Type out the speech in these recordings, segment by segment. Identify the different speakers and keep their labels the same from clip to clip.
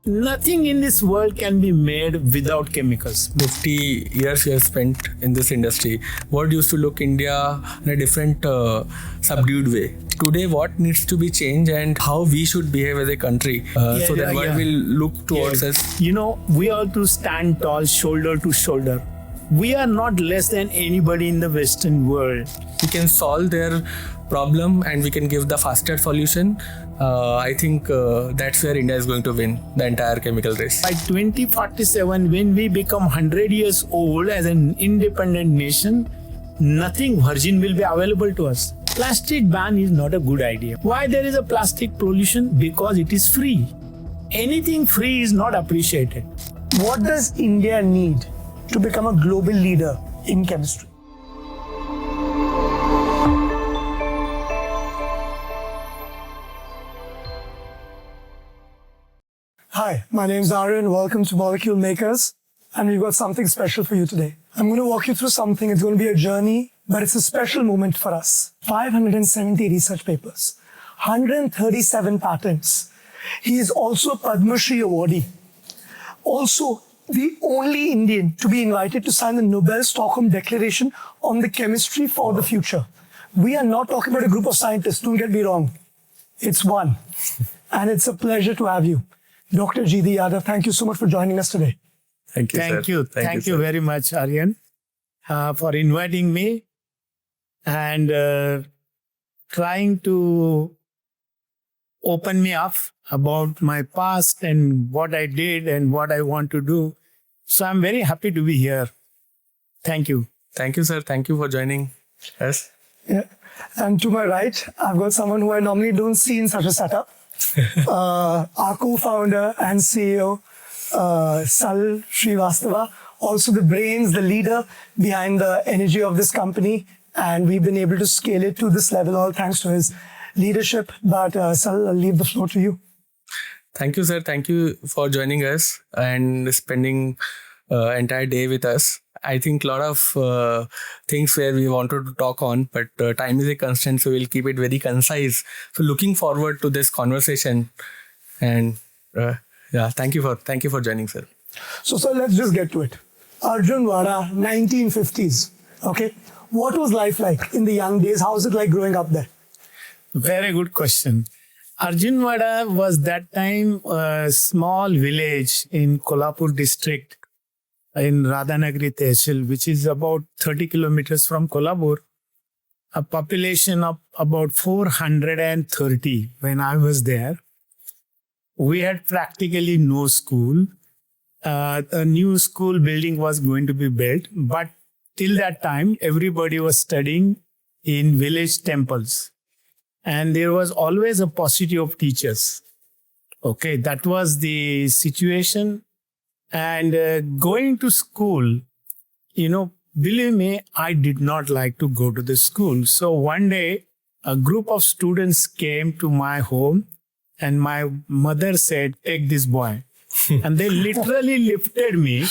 Speaker 1: Nothing in this world can be made without chemicals.
Speaker 2: 50 years you have spent in this industry. World used to look India in a different subdued way. Today, what needs to be changed and how we should behave as a country so that world will look towards us.
Speaker 1: We have to stand tall, shoulder to shoulder. We are not less than anybody in the Western world.
Speaker 2: We can solve their problem and we can give the faster solution. I think that's where India is going to win the entire chemical race.
Speaker 1: By 2047, when we become 100 years old as an independent nation, nothing virgin will be available to us. Plastic ban is not a good idea. Why there is a plastic pollution? Because it is free. Anything free is not appreciated.
Speaker 3: What does India need to become a global leader in chemistry? Hi, my name is Aaryan. Welcome to Molecule Makers. And we've got something special for you today. I'm going to walk you through something. It's going to be a journey, but it's a special moment for us. 570 research papers, 137 patents. He is also a Padma Shri awardee. Also, the only Indian to be invited to sign the Nobel Stockholm Declaration on the chemistry for the future. We are not talking about a group of scientists, don't get me wrong. It's one. And it's a pleasure to have you. Dr. G.D. Yadav, thank you so much for joining us today.
Speaker 2: Thank you, sir.
Speaker 1: Thank you very much, Aaryan, for inviting me and trying to open me up about my past and what I did and what I want to do. So I'm very happy to be here. Thank you.
Speaker 2: Thank you, sir. Thank you for joining us.
Speaker 3: Yeah. And to my right, I've got someone who I normally don't see in such a setup. Our co-founder and CEO, Salil Srivastava, also the brains, the leader behind the energy of this company. And we've been able to scale it to this level, all thanks to his leadership. But Salil, I'll leave the floor to you.
Speaker 2: Thank you, sir. Thank you for joining us and spending entire day with us. I think a lot of things where we wanted to talk on, but time is a constraint, so we'll keep it very concise. So looking forward to this conversation, and thank you for joining, sir.
Speaker 3: So let's just get to it. Arjunwada, 1950s. Okay, what was life like in the young days? How was it like growing up there?
Speaker 1: Very good question. Arjunwada was that time a small village in Kolhapur district in Radhanagari Tehsil, which is about 30 kilometers from Kolhapur. A population of about 430 when I was there. We had practically no school. A new school building was going to be built, but till that time, everybody was studying in village temples. And there was always a paucity of teachers. Okay, that was the situation. And going to school, believe me, I did not like to go to the school. So one day, a group of students came to my home and my mother said, take this boy. And they literally lifted me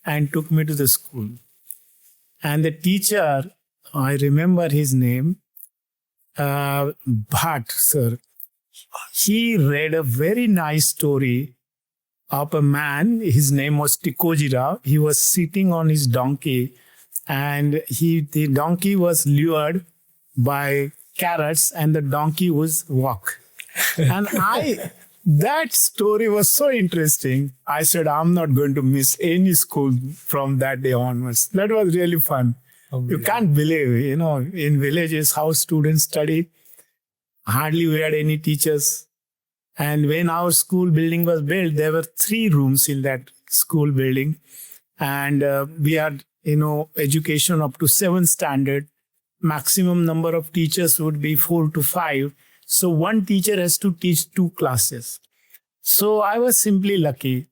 Speaker 1: and took me to the school. And the teacher, I remember his name, Bhatt, sir. He read a very nice story of a man. His name was Tikoji Rao. He was sitting on his donkey and the donkey was lured by carrots and the donkey was walk. And that story was so interesting. I said, I'm not going to miss any school from that day onwards. That was really fun. You can't believe, in villages how students study. Hardly we had any teachers. And when our school building was built, there were 3 rooms in that school building. And we had, education up to 7th standard. Maximum number of teachers would be 4 to 5. So one teacher has to teach 2 classes. So I was simply lucky.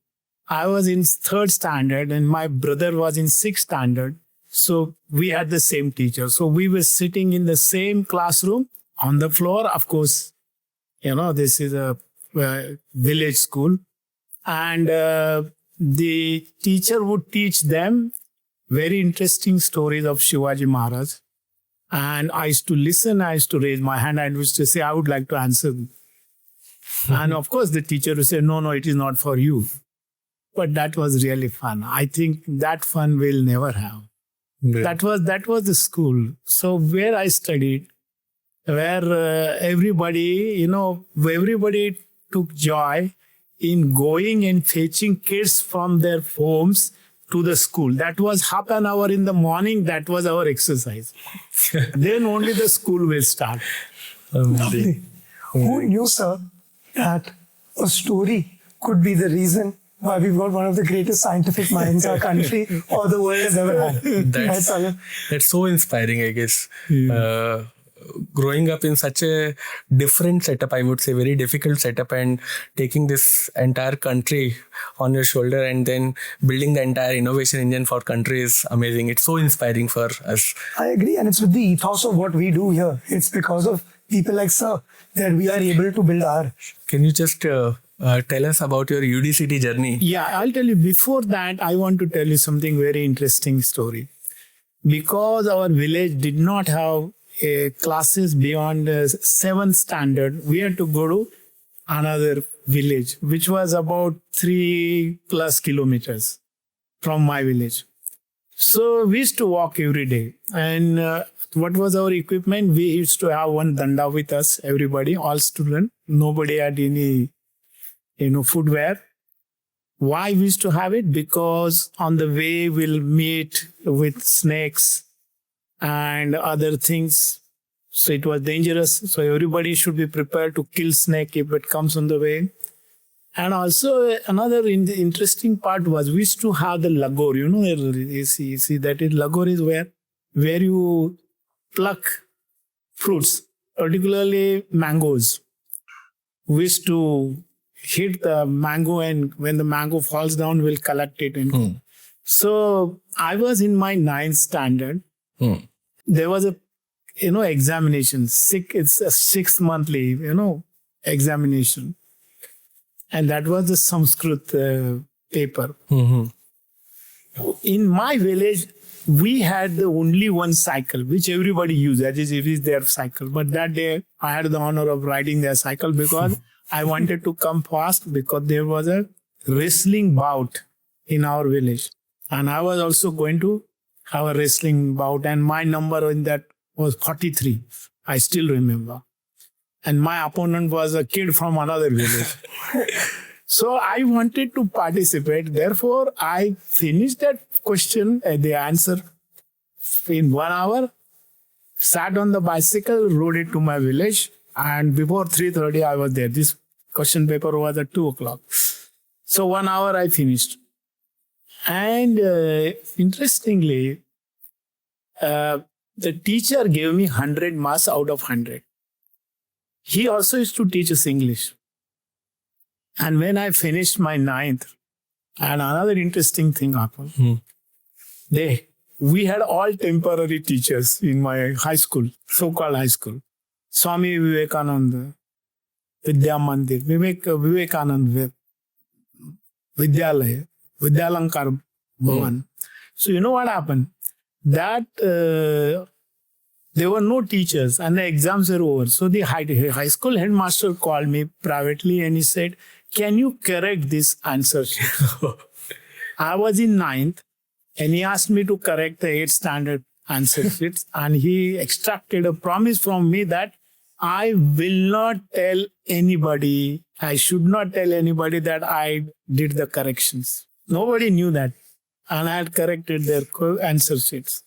Speaker 1: I was in 3rd standard and my brother was in 6th standard. So we had the same teacher. So we were sitting in the same classroom on the floor. Of course, this is a village school. And the teacher would teach them very interesting stories of Shivaji Maharaj. And I used to listen. I used to raise my hand. I used to say, I would like to answer. And of course, the teacher would say, no, it is not for you. But that was really fun. I think that fun we'll never have.
Speaker 2: Yeah.
Speaker 1: That was the school. So where I studied, where everybody took joy in going and fetching kids from their homes to the school. That was half an hour in the morning. That was our exercise. Then only the school will start.
Speaker 2: Amazing.
Speaker 3: Who knew, sir, that a story could be the reason why we've got one of the greatest scientific minds our country or the world has ever had. Right, Salil?
Speaker 2: That's so inspiring, I guess. Growing up in such a different setup, I would say, very difficult setup, and taking this entire country on your shoulder and then building the entire innovation engine for country is amazing. It's so inspiring for us.
Speaker 3: I agree, and it's with the ethos of what we do here. It's because of people like Sir that we are able to build our.
Speaker 2: Can you just tell us about your UDCT journey?
Speaker 1: Yeah, I'll tell you. Before that, I want to tell you something very interesting story. Because our village did not have classes beyond 7th standard, we had to go to another village, which was about 3+ kilometers from my village. So we used to walk every day. And what was our equipment? We used to have one danda with us, everybody, all students. Nobody had any, footwear. Why we used to have it? Because on the way we'll meet with snakes and other things. So it was dangerous. So everybody should be prepared to kill snake if it comes on the way. And also another interesting part was we used to have the lagor. You see that lagor is where you pluck fruits, particularly mangoes. We used to hit the mango, and when the mango falls down, we'll collect it. So I was in my 9th standard. There was a, examination. It's a 6 monthly, examination. And that was the Sanskrit paper. In my village, we had the only one cycle, which everybody used. That is, it is their cycle. But that day, I had the honor of riding their cycle because I wanted to come fast, because there was a wrestling bout in our village. And I was also going to have a wrestling bout. And my number in that was 43. I still remember. And my opponent was a kid from another village. So I wanted to participate. Therefore, I finished that question, the answer in 1 hour, sat on the bicycle, rode it to my village. And before 3:30, I was there. This question paper was at 2 o'clock. So 1 hour I finished. And interestingly, the teacher gave me 100 marks out of 100. He also used to teach us English. And when I finished my 9th, and another interesting thing happened. We had all temporary teachers in my high school, so-called high school. Swami Vivekananda, Vidya Mandir, Vivekananda, Vidyalaya, Vidyalankar Bhavan. So you know what happened? That there were no teachers and the exams were over. So the high school headmaster called me privately and he said, can you correct this answer sheet? I was in 9th and he asked me to correct the 8th standard answer sheets, and he extracted a promise from me that I will not tell anybody, I should not tell anybody that I did the corrections. Nobody knew that. And I had corrected their answer sheets.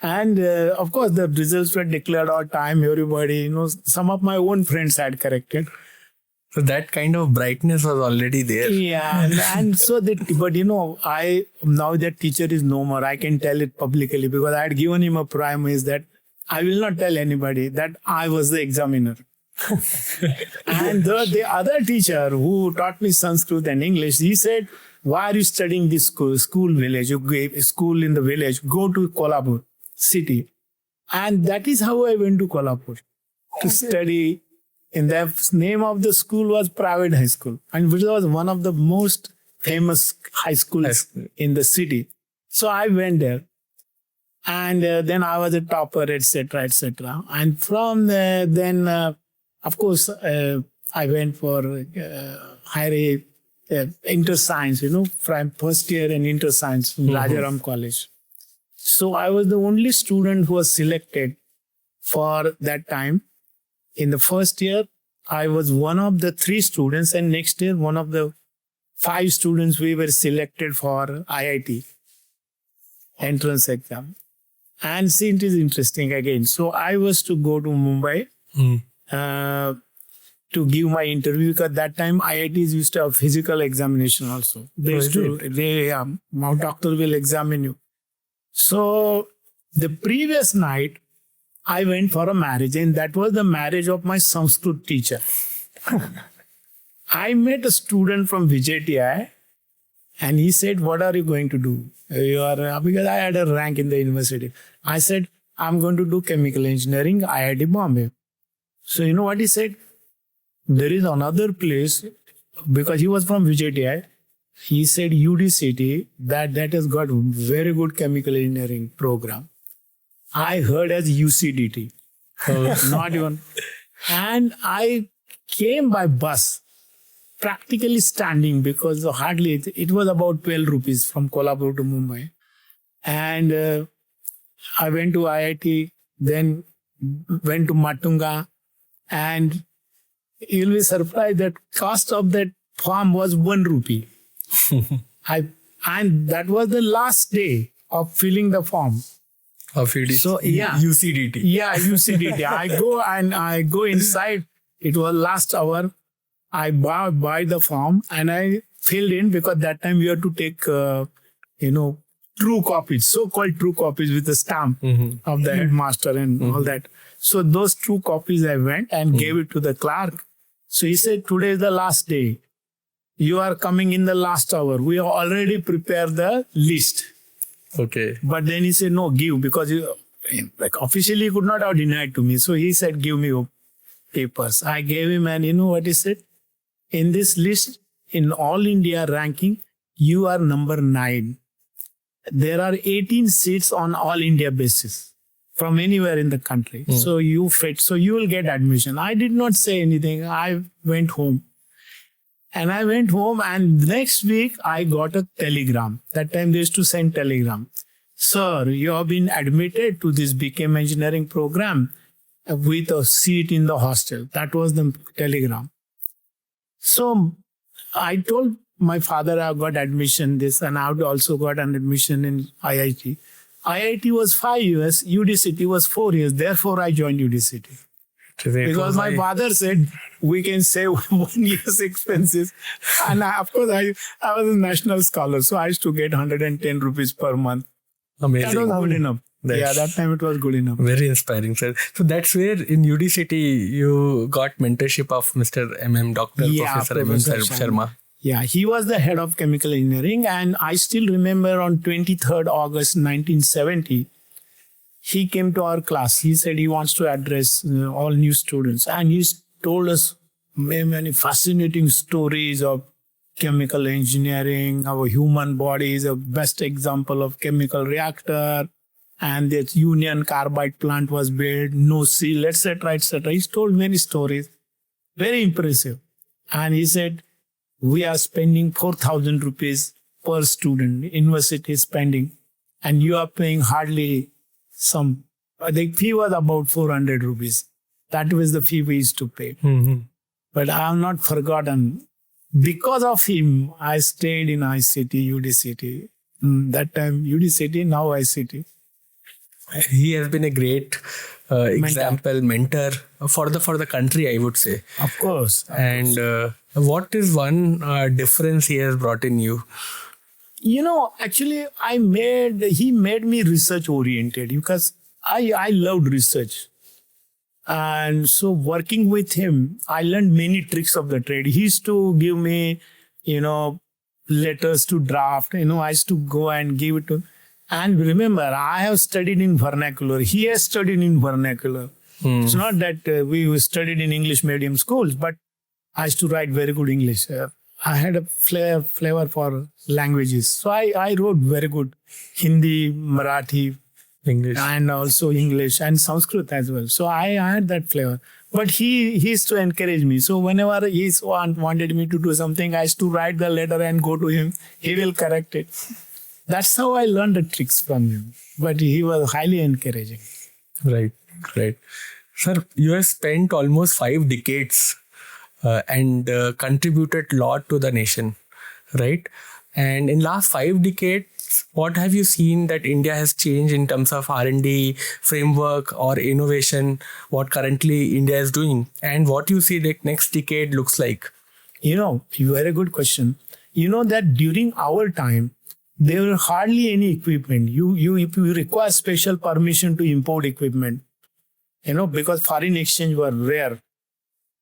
Speaker 1: And of course, the results were declared on time. Everybody, some of my own friends had corrected.
Speaker 2: So that kind of brightness was already there.
Speaker 1: Yeah. And so now that teacher is no more. I can tell it publicly because I had given him a promise that I will not tell anybody that I was the examiner. And the other teacher who taught me Sanskrit and English, he said, why are you studying this school village? You gave school in the village. Go to Kolhapur city. And that is how I went to Kolhapur to study. And the name of the school was private high school, and which was one of the most famous high schools in the city. So I went there. And then I was a topper, etc., etc. And from there, then, of course, I went for higher inter-science, from first year in inter-science in Rajaram College. So I was the only student who was selected for that time. In the first year, I was one of the 3 students, and next year, one of the 5 students we were selected for IIT entrance exam. And see, it is interesting again. So I was to go to Mumbai to give my interview, because that time IITs used to have physical examination also. Doctor will examine you. So the previous night, I went for a marriage, and that was the marriage of my Sanskrit teacher. I met a student from Vijay, and he said, "What are you going to do?" Because I had a rank in the university. I said, "I'm going to do chemical engineering, IIT Bombay." So you know what he said? There is another place, because he was from Vijay. He said UD that has got very good chemical engineering program. I heard as UCDT. Not even. And I came by bus, practically standing, because hardly, it was about 12 rupees from Kolhapur to Mumbai. And I went to IIT, then went to Matunga, and you'll be surprised that cost of that form was 1 rupee. And that was the last day of filling the form.
Speaker 2: Of UDC.
Speaker 1: So, yeah.
Speaker 2: UCDT.
Speaker 1: Yeah, UCDT. I go inside. It was last hour. I buy the form and I filled in, because that time we had to take, true copies, so-called true copies with the stamp of the headmaster and all that. So those true copies I went and gave it to the clerk. So he said, "Today is the last day. You are coming in the last hour. We have already prepared the list."
Speaker 2: Okay.
Speaker 1: But then he said, "No, give," because officially he could not have denied to me. So he said, "Give me your papers." I gave him, and you know what he said? "In this list, in all India ranking, you are number 9. There are 18 seats on all India basis from anywhere in the country. So you fit, so you will get admission." I did not say anything. I went home. And I went home, and next week I got a telegram. That time they used to send telegram. "Sir, you have been admitted to this BChem engineering program with a seat in the hostel." That was the telegram. So I told my father I got admission this, and I also got an admission in IIT. IIT was 5 years, UDCT was 4 years. Therefore, I joined UDCT. Because my father said, we can save 1 year's expenses. And of course, I was a national scholar, so I used to get 110 rupees per month.
Speaker 2: Amazing.
Speaker 1: That was good enough. That time it was good enough.
Speaker 2: Very inspiring, sir. So that's where in UDCT you got mentorship of Mr. MM, Dr. Professor MM Sharma.
Speaker 1: Yeah, he was the head of chemical engineering, and I still remember on 23rd August 1970, he came to our class. He said he wants to address all new students, and he told us many fascinating stories of chemical engineering. Our human body is a best example of chemical reactor, and that Union Carbide plant was built, no seal, etc., etc. He told many stories, very impressive. And he said, "We are spending 4,000 rupees per student, university spending, and you are paying hardly some." The fee was about 400 rupees. That was the fee we used to pay. But I have not forgotten. Because of him, I stayed in ICT, UDCT. That time UDCT, now ICT.
Speaker 2: He has been a great example, mentor for the country, I would say.
Speaker 1: Of course.
Speaker 2: And what is one difference he has brought in you?
Speaker 1: Actually, he made me research oriented, because I loved research. And so working with him, I learned many tricks of the trade. He used to give me, letters to draft. I used to go and give it to. And remember, I have studied in vernacular. He has studied in vernacular. It's not that we studied in English medium schools, but I used to write very good English. I had a flavor for languages. So I wrote very good Hindi, Marathi,
Speaker 2: English.
Speaker 1: And also English and Sanskrit as well. So I had that flavor. But he used to encourage me. So whenever wanted me to do something, I used to write the letter and go to him. He will correct it. That's how I learned the tricks from him. But he was highly encouraging.
Speaker 2: Right. Sir, you have spent almost 5 decades and contributed a lot to the nation, right? And in last 5 decades, what have you seen that India has changed in terms of R&D framework or innovation, what currently India is doing, and what you see the next decade looks like?
Speaker 1: Very good question. That during our time, there were hardly any equipment. If you require special permission to import equipment, because foreign exchange were rare.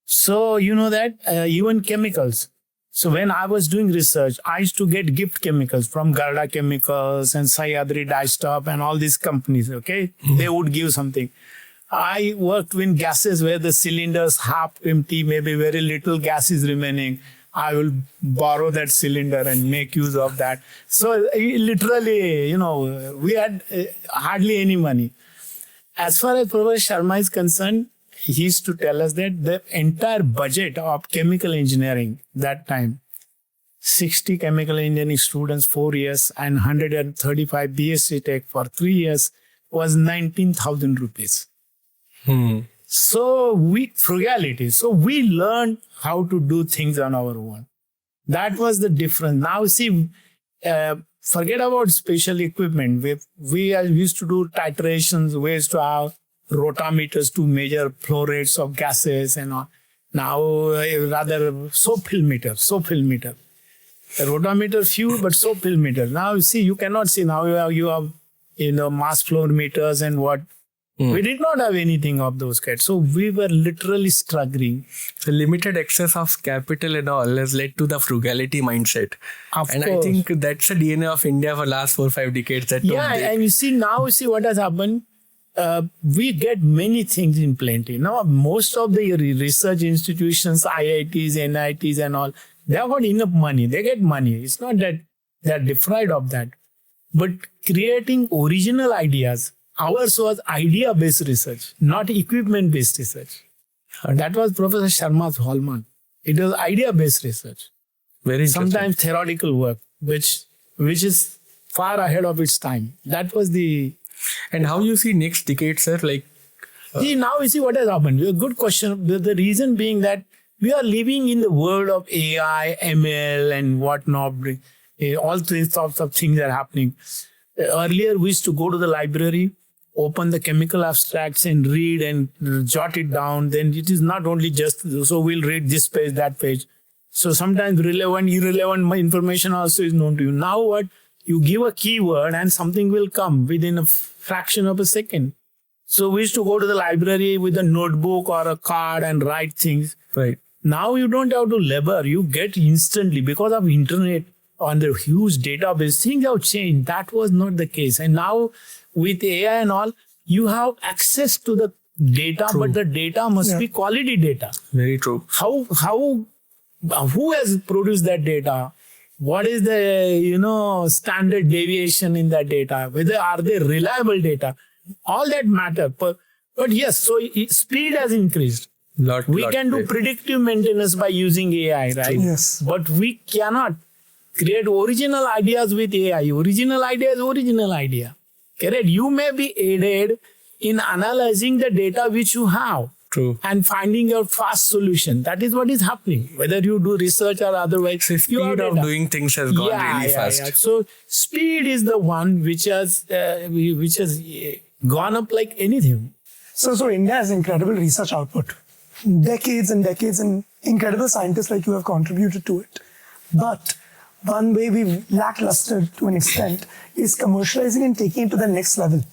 Speaker 1: So, even chemicals. So when I was doing research, I used to get gift chemicals from Garda Chemicals and Sahyadri Dye-Stop and all these companies, okay? They would give something. I worked with gases where the cylinders half empty, maybe very little gas is remaining. I will borrow that cylinder and make use of that. So literally, we had hardly any money. As far as Professor Sharma is concerned, he used to tell us that the entire budget of chemical engineering that time, 60 chemical engineering students 4 years and 135 BSc Tech for 3 years was 19,000 rupees. So frugality. So we learned how to do things on our own. That was the difference. Now see, forget about special equipment. We used to do titrations, we used to have rotometers to measure flow rates of gases and all. Now rather soap film meter. A rotometer few, but soap film meter. Now see, you cannot see. Now you have mass flow meters and what. We did not have anything of those kinds. So we were literally struggling.
Speaker 2: The limited access of capital and all has led to the frugality mindset.
Speaker 1: Of
Speaker 2: and
Speaker 1: course.
Speaker 2: I think that's the DNA of India for last 4-5 decades.
Speaker 1: And you see what has happened. We get many things in plenty. Now, most of the research institutions, IITs, NITs and all, they have got enough money. They get money. It's not that they're deprived of that. But creating original ideas, ours was idea-based research, not equipment-based research. And that was Professor Sharma's hallmark. It was idea-based research.
Speaker 2: Very
Speaker 1: Sometimes theoretical work, which is far ahead of its time. That was the...
Speaker 2: And how you see next decade, sir?
Speaker 1: See, now you see what has happened. A good question. The reason being that we are living in the world of AI, ML and whatnot. All these sorts of things are happening. Earlier, we used to go to the library, open the chemical abstracts and read and jot it down. Then it is not only just, so we'll read this page, that page. So sometimes relevant, irrelevant information also is known to you. Now what? You give a keyword and something will come within a fraction of a second. So we used to go to the library with a notebook or a card and write things.
Speaker 2: Right.
Speaker 1: Now you don't have to labor. You get instantly because of internet on the huge database. Things have changed. That was not the case. And now with AI and all, you have access to the data,
Speaker 2: True.
Speaker 1: but the data must be quality data.
Speaker 2: Very true.
Speaker 1: Who has produced that data? What is the standard deviation in that data? Whether are they reliable data? All that matter. But yes, so speed has increased. We can do predictive maintenance by using AI, right?
Speaker 3: Yes.
Speaker 1: But we cannot create original ideas with AI. Original idea is original idea. Correct? You may be aided in analyzing the data which you have.
Speaker 2: True.
Speaker 1: And finding a fast solution. That is what is happening. Whether you do research or otherwise.
Speaker 2: So speed of doing things has gone really fast.
Speaker 1: Yeah. So speed is the one which has gone up like anything.
Speaker 3: So India has incredible research output. Decades and decades and incredible scientists like you have contributed to it. But one way we've lackluster to an extent is commercializing and taking it to the next level.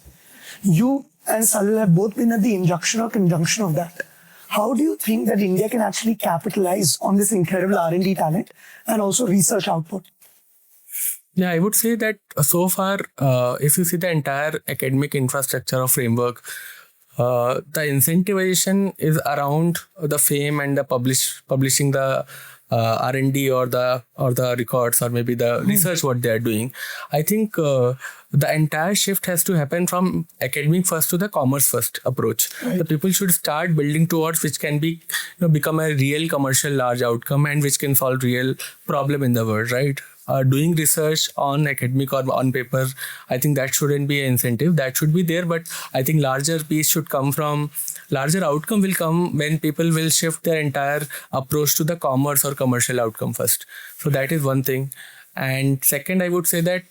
Speaker 3: You and Salil have both been at the injunction or conjunction of that. How do you think that India can actually capitalize on this incredible R&D talent and also research output?
Speaker 2: Yeah, I would say that so far, if you see the entire academic infrastructure or framework, the incentivization is around the fame and the publishing the R&D or the records or maybe the research what they are doing. I think the entire shift has to happen from academic first to the commerce first approach.
Speaker 3: Right.
Speaker 2: The people should start building towards which can be become a real commercial large outcome and which can solve real problem in the world, right? Doing research on academic or on paper, I think that shouldn't be an incentive. That should be there, but I think larger piece should come from, larger outcome will come when people will shift their entire approach to the commerce or commercial outcome first. So that is one thing. And second, I would say that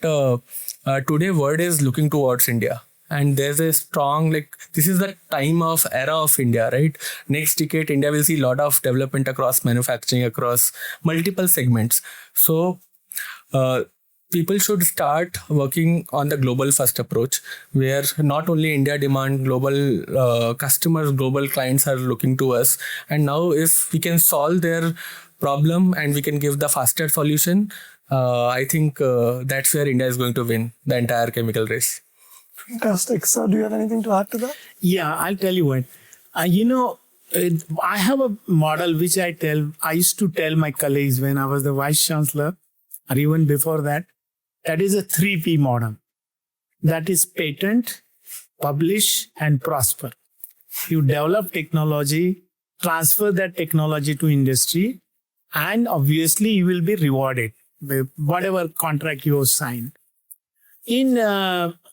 Speaker 2: today world is looking towards India. And there's a strong, this is the time of era of India, right? Next decade, India will see a lot of development across manufacturing, across multiple segments. So people should start working on the global first approach, where not only India demand, global customers, global clients are looking to us. And now if we can solve their problem and we can give the faster solution, I think that's where India is going to win the entire chemical race.
Speaker 3: Fantastic. So, do you have anything to add to that?
Speaker 1: Yeah, I'll tell you what. I have a model which I used to tell my colleagues when I was the vice chancellor, or even before that. That is a 3P model. That is patent, publish, and prosper. You develop technology, transfer that technology to industry, and obviously you will be rewarded with whatever contract you have signed. In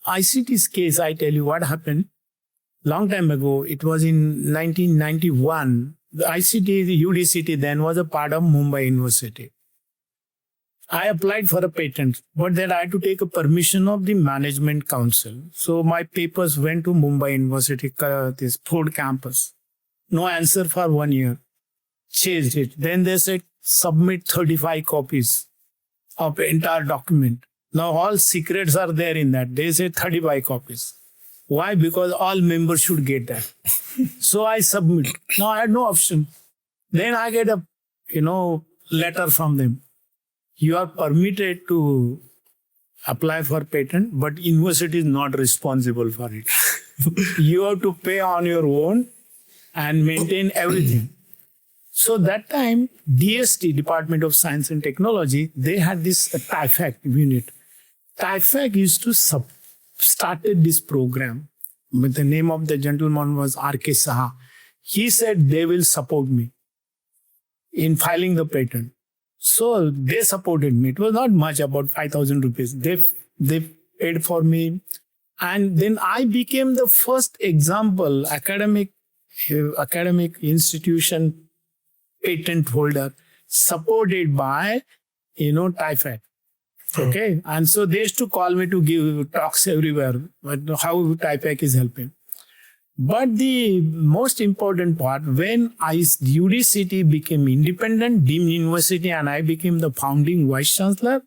Speaker 1: ICT's case, I tell you what happened. Long time ago, it was in 1991. The ICT, the UDCT then was a part of Mumbai University. I applied for a patent, but then I had to take a permission of the management council. So my papers went to Mumbai University, this Ford campus. No answer for 1 year. Changed it. Then they said, submit 35 copies of entire document. Now all secrets are there in that. They say 35 copies. Why? Because all members should get that. So I submit. Now I had no option. Then I get a, letter from them. You are permitted to apply for patent, but university is not responsible for it. You have to pay on your own and maintain everything. So that time, DST, Department of Science and Technology, they had this TIFAC unit. TIFAC used to started this program. But the name of the gentleman was R.K. Saha. He said they will support me in filing the patent. So they supported me. It was not much, about 5,000 rupees. They paid for me. And then I became the first example, academic institution patent holder supported by, TIFAC. Okay. And so they used to call me to give talks everywhere, but how TIFAC is helping. But the most important part, when UDCT became independent, deemed university, and I became the founding vice chancellor,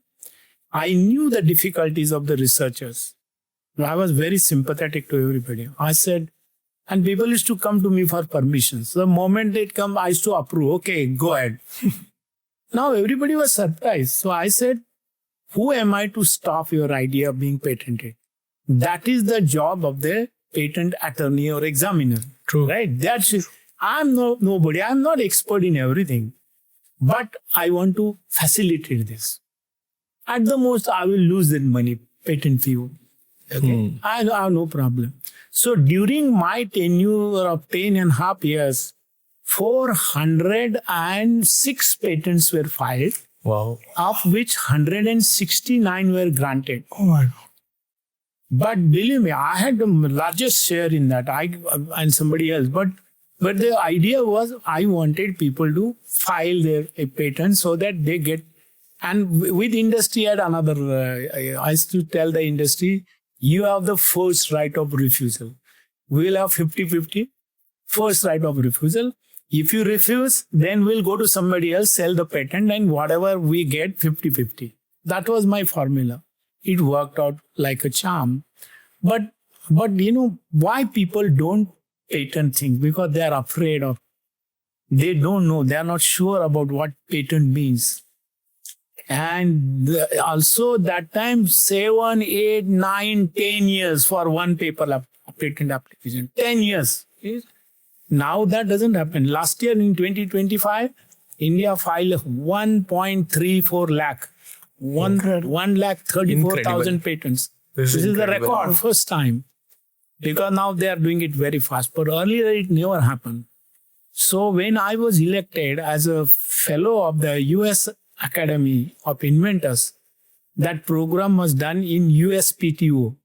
Speaker 1: I knew the difficulties of the researchers. I was very sympathetic to everybody. I said, and people used to come to me for permissions. So the moment they come, I used to approve. Okay, go ahead. Now everybody was surprised. So I said, who am I to stop your idea being patented? That is the job of the patent attorney or examiner.
Speaker 2: True.
Speaker 1: Right? That's it. I'm nobody. I'm not expert in everything. But I want to facilitate this. At the most, I will lose that money, patent fee. Okay? I have no problem. So during my tenure of 10.5 years, 406 patents were filed.
Speaker 2: Wow.
Speaker 1: Of which 169 were granted.
Speaker 3: Oh my God.
Speaker 1: But believe me, I had the largest share in that, and somebody else. But the idea was I wanted people to file their patent so that they get, and with industry at another, I used to tell the industry, you have the first right of refusal. We'll have 50-50, first right of refusal. If you refuse, then we'll go to somebody else, sell the patent, and whatever we get, 50-50. That was my formula. It worked out like a charm. But why people don't patent things? Because they are afraid of, they don't know, they are not sure about what patent means. And also that time, 7, 8, 9, 10 years for one patent application. 10 years. Now that doesn't happen. Last year in 2025, India filed 1.34 lakh.
Speaker 3: Incredible.
Speaker 1: 1,34,000 patents. This is the
Speaker 2: incredible.
Speaker 1: record, first time. Because now they are doing it very fast. But earlier it never happened. So when I was elected as a fellow of the US Academy of Inventors, that program was done in USPTO.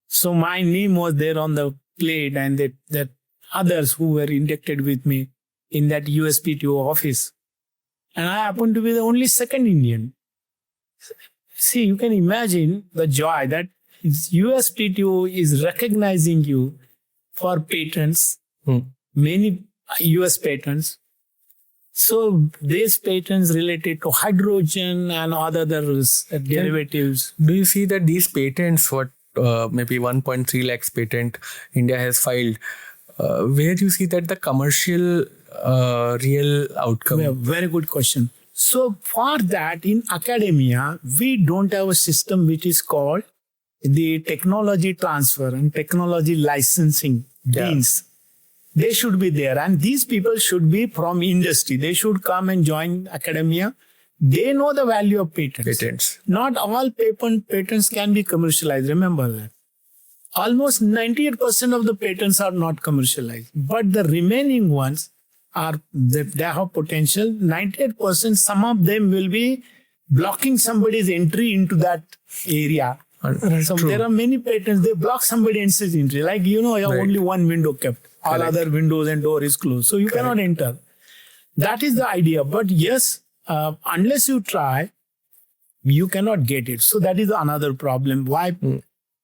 Speaker 1: So my name was there on the plate, and that others who were inducted with me in that USPTO office. And I happened to be the only second Indian. See, you can imagine the joy that USPTO is recognizing you for patents, many US patents. So these patents related to hydrogen and other derivatives.
Speaker 2: Do you see that these patents, maybe 1.3 lakhs patent India has filed, where you see that the commercial real outcome?
Speaker 1: Yeah, very good question. So for that, in academia, we don't have a system which is called the technology transfer and technology licensing deans. They should be there, and these people should be from industry. They should come and join academia. They know the value of patents. Not all patents can be commercialized. Remember that. Almost 98% of the patents are not commercialized, but the remaining ones they have potential. 98%, some of them will be blocking somebody's entry into that area. So there are many patents, they block somebody else's entry. Like, you have only one window kept. All other windows and door is closed. So you cannot enter. That is the idea. But yes, unless you try, you cannot get it. So that is another problem. Why?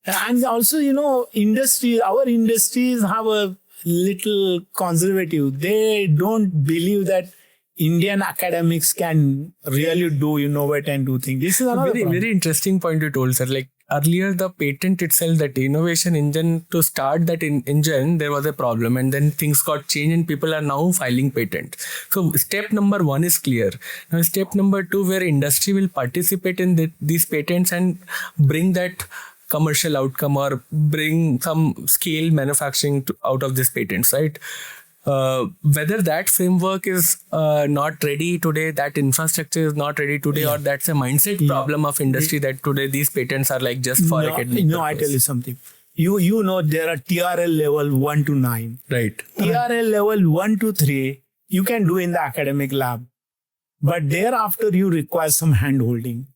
Speaker 1: And also, our industries have a little conservative. They don't believe that Indian academics can really do, innovate and do things. This is another
Speaker 2: very interesting point you told, sir. Like earlier, the patent itself, that innovation engine, to start that engine, there was a problem, and then things got changed and people are now filing patent. So step number 1 is clear. Now step number 2, where industry will participate in these patents and bring that commercial outcome or bring some scale manufacturing out of these patents, right? Whether that framework is not ready today, that infrastructure is not ready today, or that's a mindset problem of industry that today these patents are like just for academic purpose.
Speaker 1: I tell you something. You know there are TRL level 1 to 9.
Speaker 2: Right.
Speaker 1: TRL level 1 to 3, you can do in the academic lab. But thereafter, you require some hand-holding.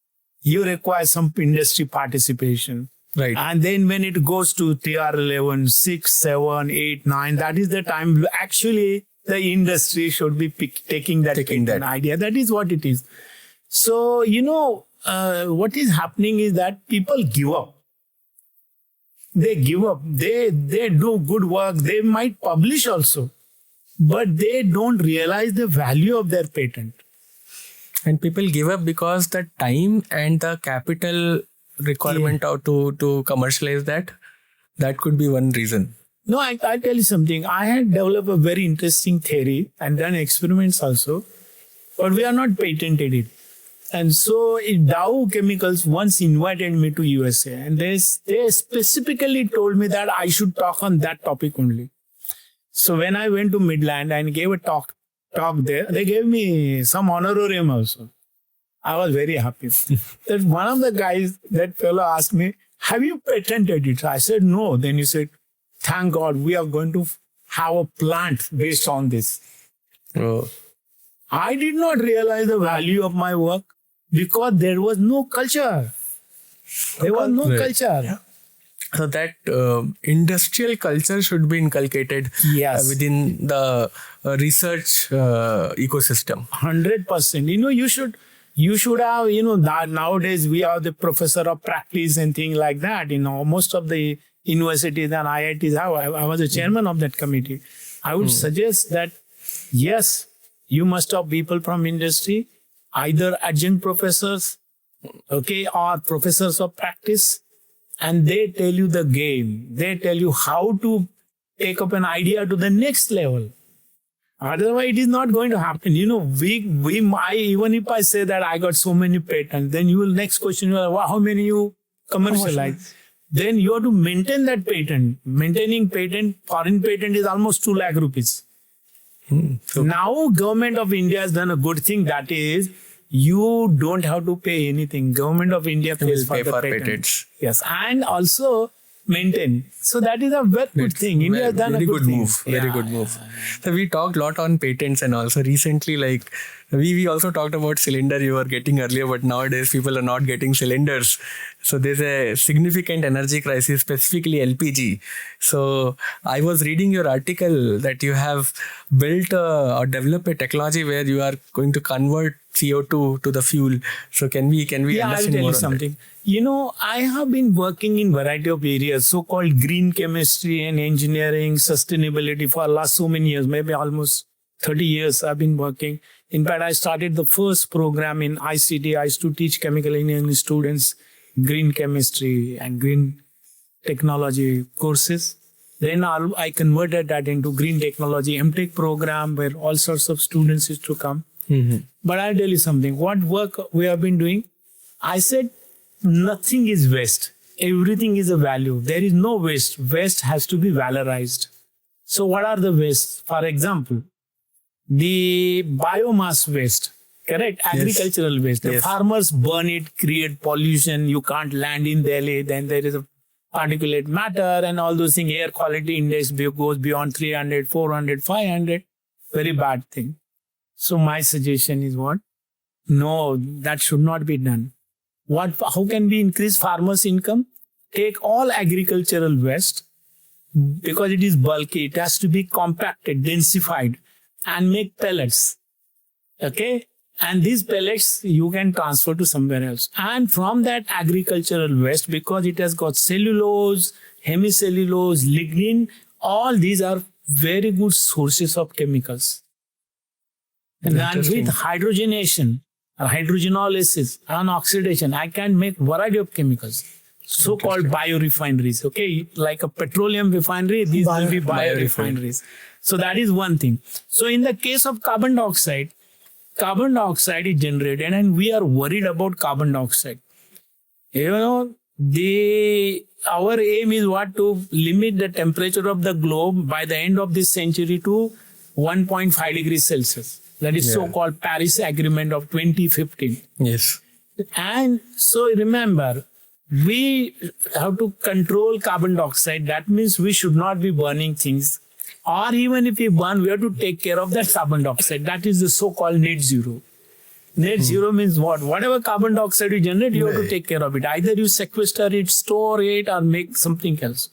Speaker 1: You require some industry participation.
Speaker 2: Right.
Speaker 1: And then when it goes to TR 11, 6, 7, 8, 9, that is the time actually the industry should be taking that idea. That is what it is. So, what is happening is that people give up. They give up. They do good work. They might publish also, but they don't realize the value of their patent.
Speaker 2: And people give up because the time and the capital requirement to commercialize that could be one reason.
Speaker 1: No, I'll tell you something. I had developed a very interesting theory and done experiments also, but we are not patented it. And so Dow Chemicals once invited me to USA, and they specifically told me that I should talk on that topic only. So when I went to Midland and gave a talk there, they gave me some honorarium also. I was very happy. That one of the guys, that fellow asked me, have you patented it? I said, no. Then he said, thank God, we are going to have a plant based on this.
Speaker 2: Oh.
Speaker 1: I did not realize the value of my work because there was no culture. There was no culture.
Speaker 3: Yeah.
Speaker 2: So that industrial culture should be inculcated within the research ecosystem.
Speaker 1: 100%. You should have, that nowadays we are the professor of practice and things like that. Most of the universities and IITs have. I was the chairman of that committee. I would suggest that, yes, you must have people from industry, either adjunct professors, or professors of practice, and they tell you the game. They tell you how to take up an idea to the next level. Otherwise, it is not going to happen. Even if I say that I got so many patents, then next question, how many you commercialize? Then you have to maintain that patent. Maintaining patent, foreign patent is almost 2 lakh rupees.
Speaker 2: So
Speaker 1: Now, government of India has done a good thing. That is, you don't have to pay anything. Government of India pays
Speaker 2: will
Speaker 1: for
Speaker 2: pay
Speaker 1: the
Speaker 2: for
Speaker 1: patent.
Speaker 2: patents.
Speaker 1: Yes, and also maintain. So that is a very good thing. India has done
Speaker 2: very
Speaker 1: a
Speaker 2: good
Speaker 1: thing.
Speaker 2: move. Very
Speaker 1: Yeah.
Speaker 2: good move. So we talked a lot on patents, and also recently, like we also talked about cylinder you were getting earlier, but nowadays people are not getting cylinders. So there's a significant energy crisis, specifically LPG. So I was reading your article that you have built or developed a technology where you are going to convert CO2 to the fuel. So can we
Speaker 1: Yeah, I'll
Speaker 2: understand
Speaker 1: tell
Speaker 2: more
Speaker 1: you
Speaker 2: on
Speaker 1: something. You know, I have been working in variety of areas, so-called green chemistry and engineering, sustainability for last so many years, maybe almost 30 years I've been working. In fact, I started the first program in ICT. I used to teach chemical engineering students green chemistry and green technology courses. Then I converted that into green technology MTech program where all sorts of students used to come.
Speaker 2: that?
Speaker 1: But I'll tell you something. What work we have been doing, I said nothing is waste. Everything is a value. There is no waste. Waste has to be valorized. So what are the wastes? For example, the biomass waste, correct? Agricultural waste. The
Speaker 2: Yes.
Speaker 1: farmers burn it, create pollution. You can't land in Delhi. Then there is a particulate matter and all those things. Air quality index goes beyond 300, 400, 500. Very bad thing. So my suggestion is what? No, that should not be done. How can we increase farmers' income? Take all agricultural waste because it is bulky. It has to be compacted, densified, and make pellets. Okay, and these pellets you can transfer to somewhere else. And from that agricultural waste, because it has got cellulose, hemicellulose, lignin, all these are very good sources of chemicals. And then with hydrogenation, hydrogenolysis, and oxidation, I can make variety of chemicals, so-called biorefineries. Okay, like a petroleum refinery, these will be biorefineries. So that is one thing. So in the case of carbon dioxide is generated, and we are worried about carbon dioxide. You know, our aim is what? To limit the temperature of the globe by the end of this century to 1.5 degrees Celsius. That is so-called Paris Agreement of 2015.
Speaker 2: Yes.
Speaker 1: And so remember, we have to control carbon dioxide. That means we should not be burning things. Or even if we burn, we have to take care of that carbon dioxide. That is the so-called net zero. Net zero means what? Whatever carbon dioxide you generate, you have to take care of it. Either you sequester it, store it, or make something else.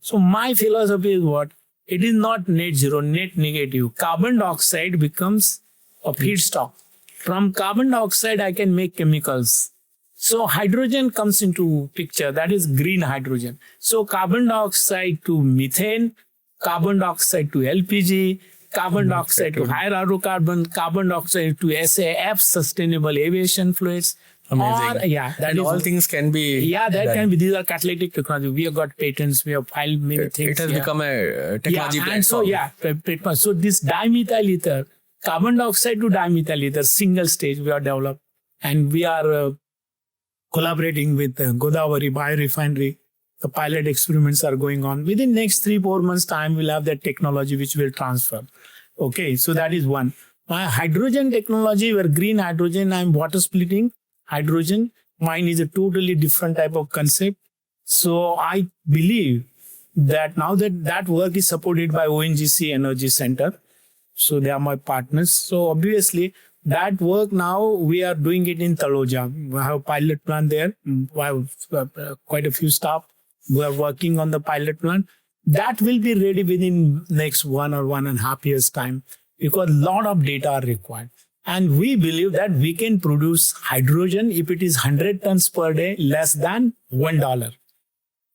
Speaker 1: So my philosophy is what? It is not net zero, net negative. Carbon dioxide becomes a feedstock. From carbon dioxide, I can make chemicals. So hydrogen comes into picture. That is green hydrogen. So carbon dioxide to methane, carbon dioxide to LPG, carbon dioxide to higher hydrocarbon, carbon dioxide to SAF, sustainable aviation fluids.
Speaker 2: Amazing.
Speaker 1: Or, that
Speaker 2: And
Speaker 1: is
Speaker 2: all things can be.
Speaker 1: that
Speaker 2: done.
Speaker 1: can be. These are catalytic technology. We have got patents. We have filed many things.
Speaker 2: It has become a technology
Speaker 1: And so
Speaker 2: platform.
Speaker 1: pretty much. So this dimethyl ether, carbon dioxide to dimethyl ether, single stage we are developed, and we are collaborating with Godavari biorefinery. The pilot experiments are going on. Within next 3-4 months time, we'll have that technology which will transfer. Okay, so that is one. My hydrogen technology, where green hydrogen, I'm water splitting hydrogen. Mine is a totally different type of concept. So I believe that now that work is supported by ONGC Energy Center. So they are my partners. So obviously that work now we are doing it in Taloja. We have a pilot plant there. We have quite a few staff who are working on the pilot plant. That will be ready within next 1 or 1.5 years time, because a lot of data are required. And we believe that we can produce hydrogen if it is 100 tons per day, less than $1.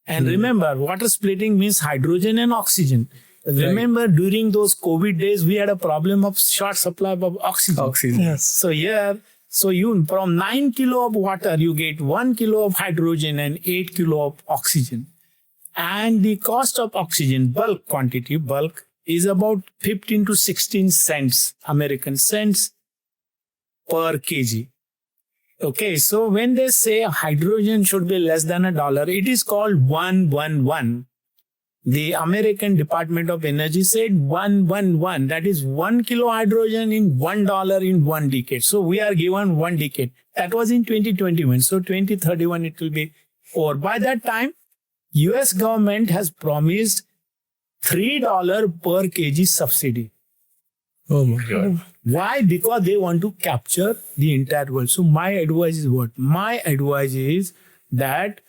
Speaker 1: And remember, water splitting means hydrogen and oxygen. Remember, during those COVID days, we had a problem of short supply of oxygen.
Speaker 3: Yes.
Speaker 1: So here, you from 9 kilo of water, you get 1 kilo of hydrogen and 8 kilo of oxygen. And the cost of oxygen, bulk quantity, is about 15 to 16 cents, American cents per kg. Okay, so when they say hydrogen should be less than $1, it is called 111. The American Department of Energy said 111, that is 1 kilo hydrogen in $1 in 1 decade. So we are given 1 decade. That was in 2021. So 2031 it will be over. By that time, US government has promised $3 per kg subsidy.
Speaker 2: Oh my God.
Speaker 1: Why? Because they want to capture the entire world. So my advice is what? My advice is that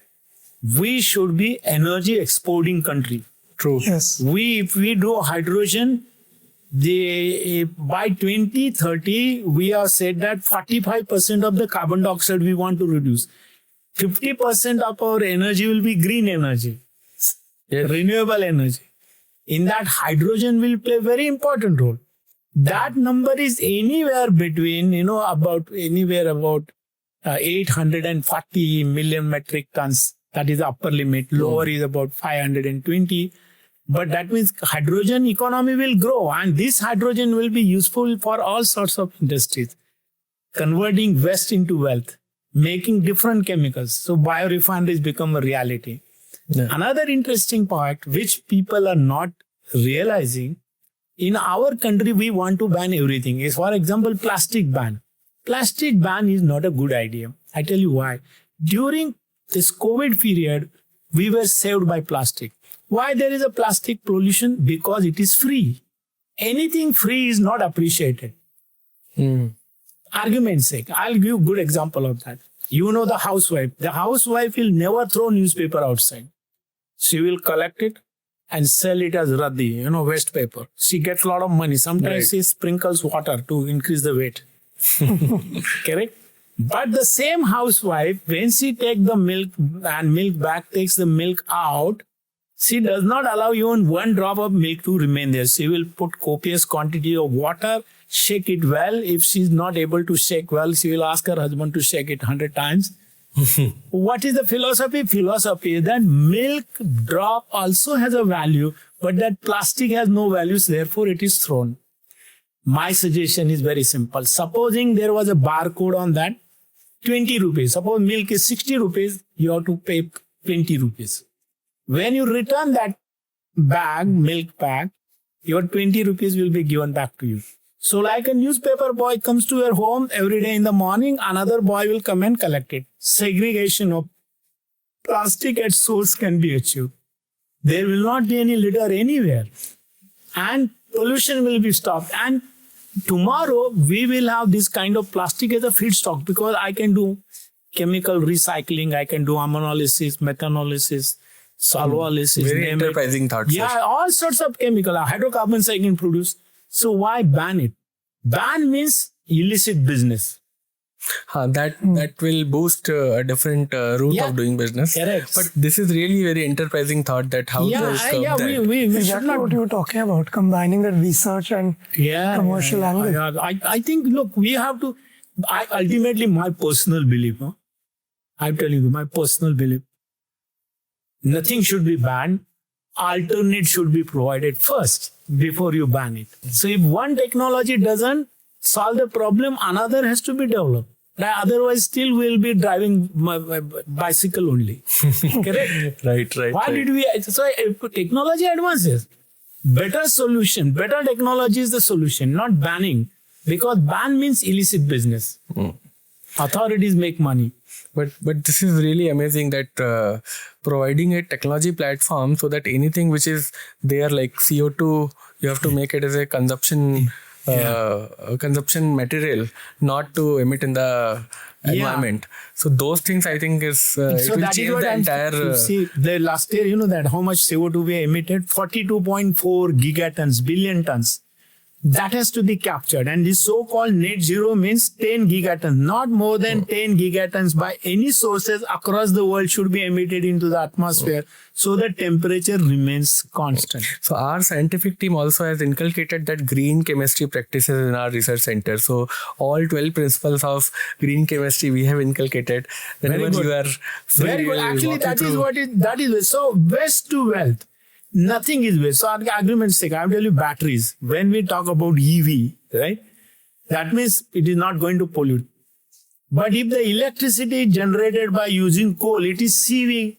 Speaker 1: we should be energy exporting country.
Speaker 2: True.
Speaker 3: Yes.
Speaker 1: If we do hydrogen, by 2030, we have said that 45% of the carbon dioxide we want to reduce. 50% of our energy will be green energy,
Speaker 2: Yes.
Speaker 1: renewable energy. In that, hydrogen will play a very important role. That number is anywhere between, about 840 million metric tons. That is the upper limit. Lower is about 520. But that means hydrogen economy will grow, and this hydrogen will be useful for all sorts of industries, converting waste into wealth, making different chemicals. So biorefineries become a reality.
Speaker 2: Yeah.
Speaker 1: Another interesting part, which people are not realizing, in our country, we want to ban everything. Is, for example, plastic ban. Plastic ban is not a good idea. I tell you why. During this COVID period, we were saved by plastic. Why there is a plastic pollution? Because it is free. Anything free is not appreciated. Argument's sake, I'll give you a good example of that. You know the housewife. The housewife will never throw newspaper outside. She will collect it and sell it as raddi, waste paper. She gets a lot of money. Sometimes she sprinkles water to increase the weight. Correct? But the same housewife, when she takes the milk and milk bag takes the milk out, she does not allow even one drop of milk to remain there. She will put copious quantity of water, shake it well. If she is not able to shake well, she will ask her husband to shake it 100 times. What is the philosophy? Philosophy is that milk drop also has a value, but that plastic has no values, therefore it is thrown. My suggestion is very simple. Supposing there was a barcode on that, 20 rupees. Suppose milk is 60 rupees, you have to pay 20 rupees. When you return that milk bag, your 20 rupees will be given back to you. So like a newspaper boy comes to your home every day in the morning, another boy will come and collect it. Segregation of plastic at source can be achieved. There will not be any litter anywhere. And pollution will be stopped. And tomorrow we will have this kind of plastic as a feedstock, because I can do chemical recycling, I can do ammonolysis, methanolysis, solvolysis.
Speaker 2: Very enterprising thought.
Speaker 1: Yeah, all sorts of chemical hydrocarbons I can produce. So why ban it? Ban means illicit business.
Speaker 2: That will boost a different route of doing business.
Speaker 1: Correct.
Speaker 2: But this is really very enterprising thought that how to curb that.
Speaker 1: We should
Speaker 3: Exactly
Speaker 1: not.
Speaker 3: what you were talking about, combining that research and commercial angle.
Speaker 1: Yeah. I think, look, we have to, ultimately my personal belief, I'm telling you, my personal belief, nothing should be banned. Alternate should be provided first before you ban it. So if one technology doesn't solve the problem, another has to be developed. Otherwise, still we'll be driving my bicycle only. Correct?
Speaker 2: Right.
Speaker 1: Why did we? So if technology advances, better solution, better technology is the solution, not banning. Because ban means illicit business. Authorities make money.
Speaker 2: But this is really amazing that providing a technology platform so that anything which is there like CO2, you have to make it as a consumption material, not to emit in the environment. So those things I think is
Speaker 1: So
Speaker 2: it will
Speaker 1: that is
Speaker 2: change
Speaker 1: what
Speaker 2: the entire.
Speaker 1: see, the last year, you know that how much CO2 we emitted? 42.4 gigatons, billion tons. That has to be captured. And this so-called net zero means 10 gigatons. Not more than 10 gigatons by any sources across the world should be emitted into the atmosphere so the temperature remains constant.
Speaker 2: So our scientific team also has inculcated that green chemistry practices in our research center. So all 12 principles of green chemistry we have inculcated. Whenever
Speaker 1: good.
Speaker 2: you are free,
Speaker 1: Very
Speaker 2: we
Speaker 1: good.
Speaker 2: will
Speaker 1: Actually,
Speaker 2: walk you
Speaker 1: that is
Speaker 2: through.
Speaker 1: what is. So waste to wealth. Nothing is waste. So argument's sake, I will tell you batteries. When we talk about EV, right? That means it is not going to pollute. But if the electricity is generated by using coal, it is CV,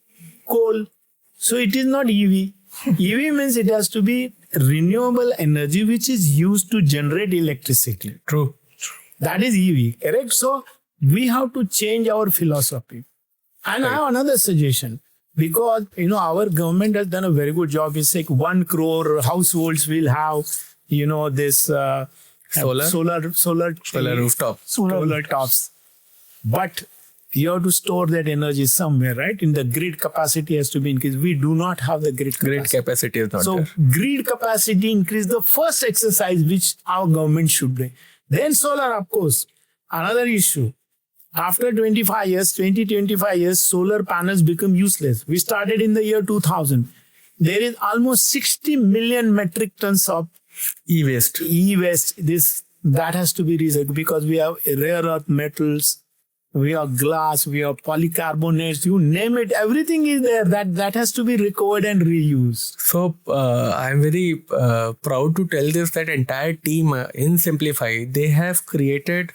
Speaker 1: coal. So it is not EV. EV means it has to be renewable energy which is used to generate electricity.
Speaker 2: True.
Speaker 1: That is EV, correct? So we have to change our philosophy. And I have another suggestion. Because, our government has done a very good job. It's like 1 crore households will have, this solar
Speaker 2: rooftop.
Speaker 1: Solar tops. But you have to store that energy somewhere, right? In the grid capacity has to be increased. We do not have the grid capacity.
Speaker 2: Grid capacity is not
Speaker 1: So
Speaker 2: there.
Speaker 1: grid capacity increase the first exercise which our government should do. Then solar, of course, another issue. After 25 years, solar panels become useless. We started in the year 2000. There is almost 60 million metric tons of
Speaker 2: E-waste.
Speaker 1: That has to be recycled because we have rare earth metals, we have glass, we have polycarbonates, you name it, everything is there. That has to be recovered and reused.
Speaker 2: So I'm very proud to tell this that entire team in Scimplify, they have created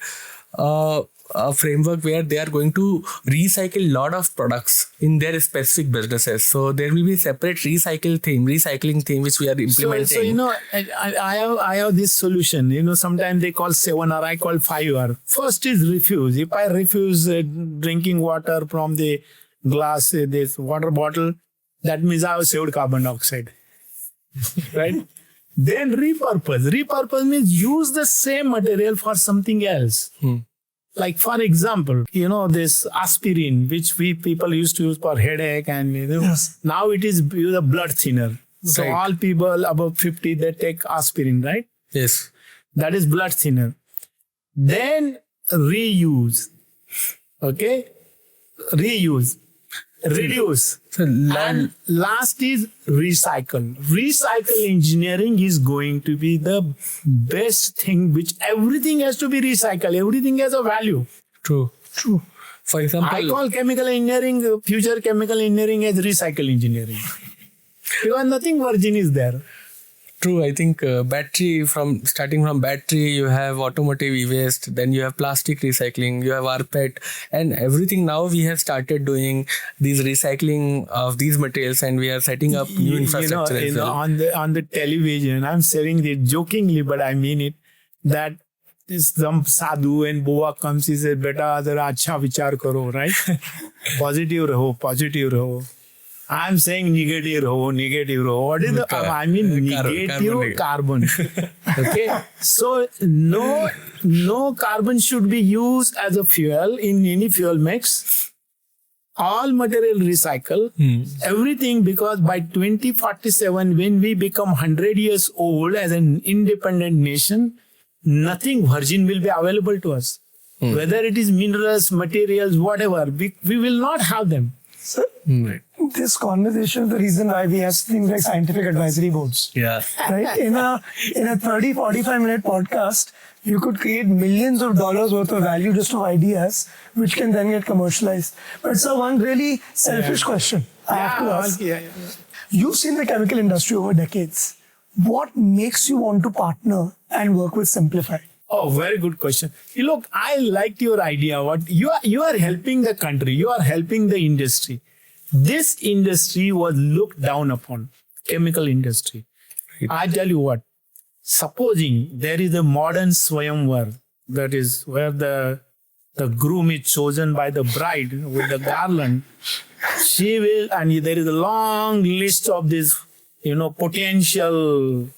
Speaker 2: a framework where they are going to recycle a lot of products in their specific businesses. So there will be separate recycling theme which we are implementing.
Speaker 1: So I have this solution. Sometimes they call 7R, I call 5R. First is refuse. If I refuse drinking water from the glass, this water bottle, that means I have saved carbon dioxide. Right? Then repurpose. Repurpose means use the same material for something else. Like for example, this aspirin, which people used to use for headache, and
Speaker 3: Yes.
Speaker 1: now it is a blood thinner. So
Speaker 2: Right.
Speaker 1: all people above 50, they take aspirin, right?
Speaker 2: Yes.
Speaker 1: That is blood thinner. Then reuse. Okay? Reuse. Reduce.
Speaker 2: So
Speaker 1: And last is recycle. Recycle engineering is going to be the best thing, which everything has to be recycled. Everything has a value.
Speaker 2: True. For example,
Speaker 1: I call chemical engineering, future chemical engineering as recycle engineering. Because nothing virgin is there.
Speaker 2: True. I think starting from battery, you have automotive e-waste, then you have plastic recycling, you have rPET, and everything. Now we have started doing these recycling of these materials, and we are setting up new infrastructure as well.
Speaker 1: On the television, I'm saying it jokingly, but I mean it, that some sadhu and boa comes, he says, beta, zara acha vichar karo, right? Positive raho. I'm saying negative raho. What is negative carbon. Okay. So no carbon should be used as a fuel in any fuel mix. All material recycle, everything, because by 2047, when we become 100 years old as an independent nation, nothing virgin will be available to us. Whether it is minerals, materials, whatever, we will not have them.
Speaker 3: So, this conversation is the reason why we have things like scientific advisory boards.
Speaker 2: Yeah.
Speaker 3: Right? In a 30-45 minute podcast, you could create millions of dollars worth of value just of ideas, which can then get commercialized. But sir, one really selfish question I have to ask. You've seen the chemical industry over decades. What makes you want to partner and work with Scimplify?
Speaker 1: Oh, very good question. Look, I liked your idea. What you are helping the country, you are helping the industry. This industry was looked down upon, chemical industry. I tell you what, supposing there is a modern Swayamvar, that is where the groom is chosen by the bride with the garland, she will, and there is a long list of these, potential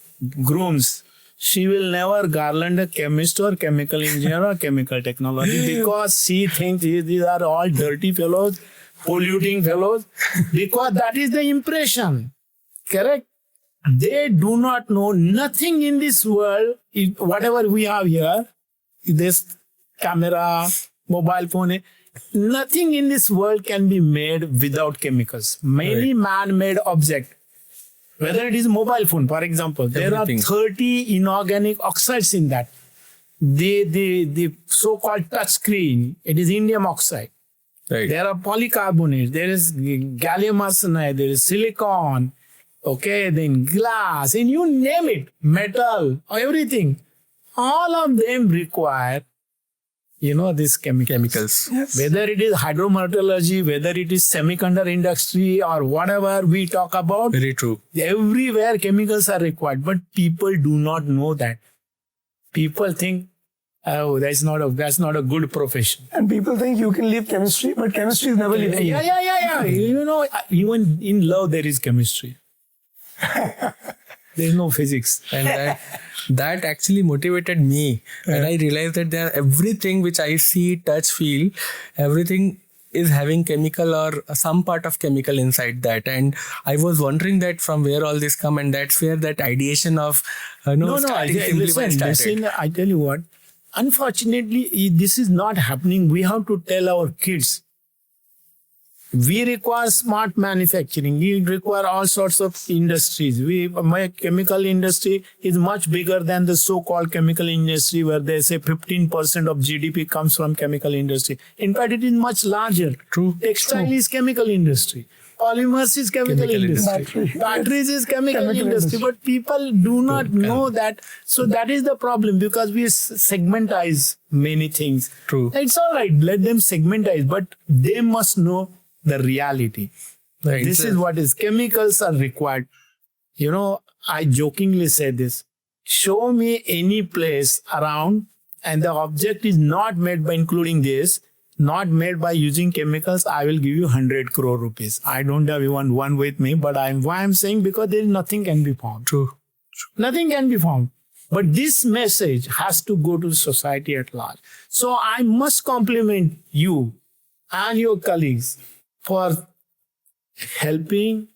Speaker 1: grooms. She will never garland a chemist or chemical engineer or chemical technology because she thinks these are all dirty fellows, polluting fellows, because that is the impression. Correct? They do not know nothing in this world, whatever we have here, this camera, mobile phone, nothing in this world can be made without chemicals. Many man-made objects. Whether it is mobile phone, for example, there are 30 inorganic oxides in that. The so-called touch screen, it is indium oxide.
Speaker 2: Right.
Speaker 1: There are polycarbonates, there is gallium arsenide, there is silicon, okay, then glass, and you name it, metal, everything. All of them require these chemicals.
Speaker 3: Yes.
Speaker 1: Whether it is hydrometallurgy, whether it is semiconductor industry or whatever we talk about,
Speaker 2: Very true.
Speaker 1: everywhere chemicals are required. But people do not know that. People think, oh, that's not a good profession.
Speaker 3: And people think you can leave chemistry, but chemistry is never leaving you.
Speaker 1: Yeah. Even in love there is chemistry. There is no physics.
Speaker 2: And that actually motivated me. And I realized that everything which I see, touch, feel, everything is having chemical or some part of chemical inside that. And I was wondering that from where all this come, and that's where that ideation of Scimplify started.
Speaker 1: Listen, I tell you what, unfortunately, this is not happening. We have to tell our kids. We require smart manufacturing. We require all sorts of industries. My chemical industry is much bigger than the so-called chemical industry where they say 15% of GDP comes from chemical industry. In fact, it is much larger.
Speaker 2: True.
Speaker 1: Textile is chemical industry. Polymers is chemical industry. Batteries is chemical industry. But people do not know that. So that is the problem because we segmentize many things.
Speaker 2: True.
Speaker 1: It's all right. Let them segmentize. But they must know the reality.
Speaker 2: Right.
Speaker 1: This is what is. Chemicals are required. I jokingly say this. Show me any place around and the object is not made by including this, not made by using chemicals, I will give you 100 crore rupees. I don't have even one with me, but why I'm saying because there is nothing can be found.
Speaker 2: True.
Speaker 1: Nothing can be found. But this message has to go to society at large. So I must compliment you and your colleagues for helping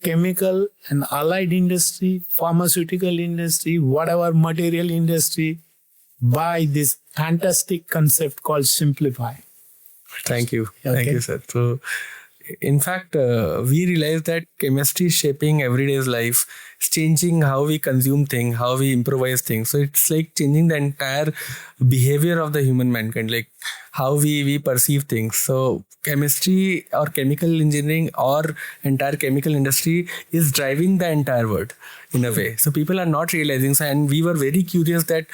Speaker 1: chemical and allied industry, pharmaceutical industry, whatever material industry, by this fantastic concept called Scimplify.
Speaker 2: Thank you.
Speaker 1: Okay.
Speaker 2: Thank you, sir. So, in fact, we realize that chemistry is shaping everyday's life. It's changing how we consume things, how we improvise things. So it's like changing the entire behavior of the human mankind, like how we perceive things. So chemistry or chemical engineering or entire chemical industry is driving the entire world in a way. So people are not realizing. And we were very curious that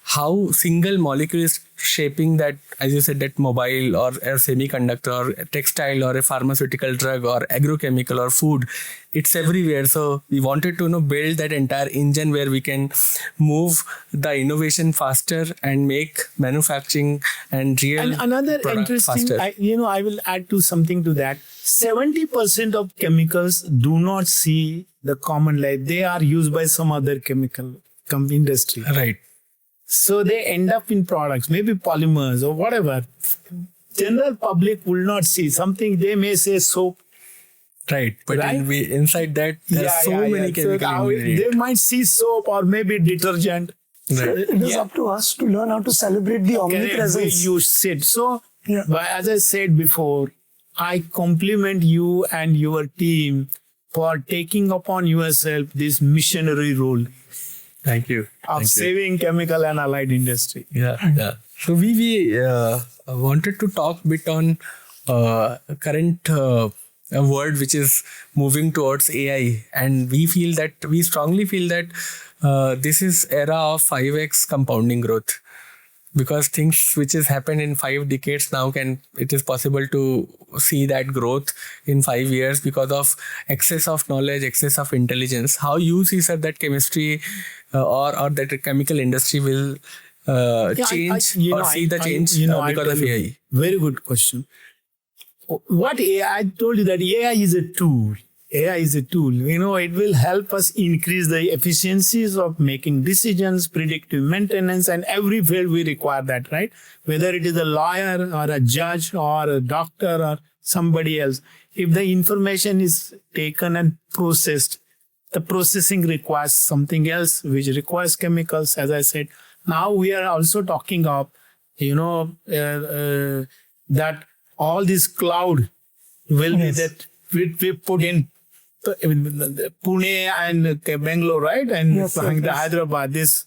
Speaker 2: how single molecule is shaping that, as you said, that mobile or a semiconductor or a textile or a pharmaceutical drug or agrochemical or food. It's everywhere. So we wanted to build that entire engine where we can move the innovation faster and make manufacturing and real
Speaker 1: and another
Speaker 2: product
Speaker 1: interesting,
Speaker 2: faster.
Speaker 1: I will add to something to that. 70% of chemicals do not see the common light. They are used by some other chemical industry.
Speaker 2: Right.
Speaker 1: So they end up in products, maybe polymers or whatever. General public will not see something. They may say soap.
Speaker 2: Right. But
Speaker 1: Right?
Speaker 2: inside that, there are so many chemical ingredients.
Speaker 1: They might see soap or maybe detergent.
Speaker 2: Right.
Speaker 3: It is up to us to learn how to celebrate the omnipresence.
Speaker 1: You said. So,
Speaker 3: Yeah.
Speaker 1: but as I said before, I compliment you and your team for taking upon yourself this missionary role
Speaker 2: Thank you.
Speaker 1: of
Speaker 2: Thank you.
Speaker 1: saving chemical and allied industry.
Speaker 2: Yeah. So we wanted to talk a bit on current world which is moving towards AI, and we strongly feel that this is era of 5x compounding growth, because things which has happened in 5 decades now it is possible to see that growth in 5 years because of excess of knowledge, excess of intelligence. How you see, sir, that chemistry or that chemical industry will change see the change because of AI?
Speaker 1: Very good question. What AI? I told you that AI is a tool. AI is a tool. It will help us increase the efficiencies of making decisions, predictive maintenance, and every field we require that, right? Whether it is a lawyer or a judge or a doctor or somebody else, if the information is taken and processed, the processing requires something else, which requires chemicals, as I said. Now we are also talking of, that all this cloud will be that we put in Pune and Bangalore, right? And
Speaker 3: Yes.
Speaker 1: Hyderabad, this.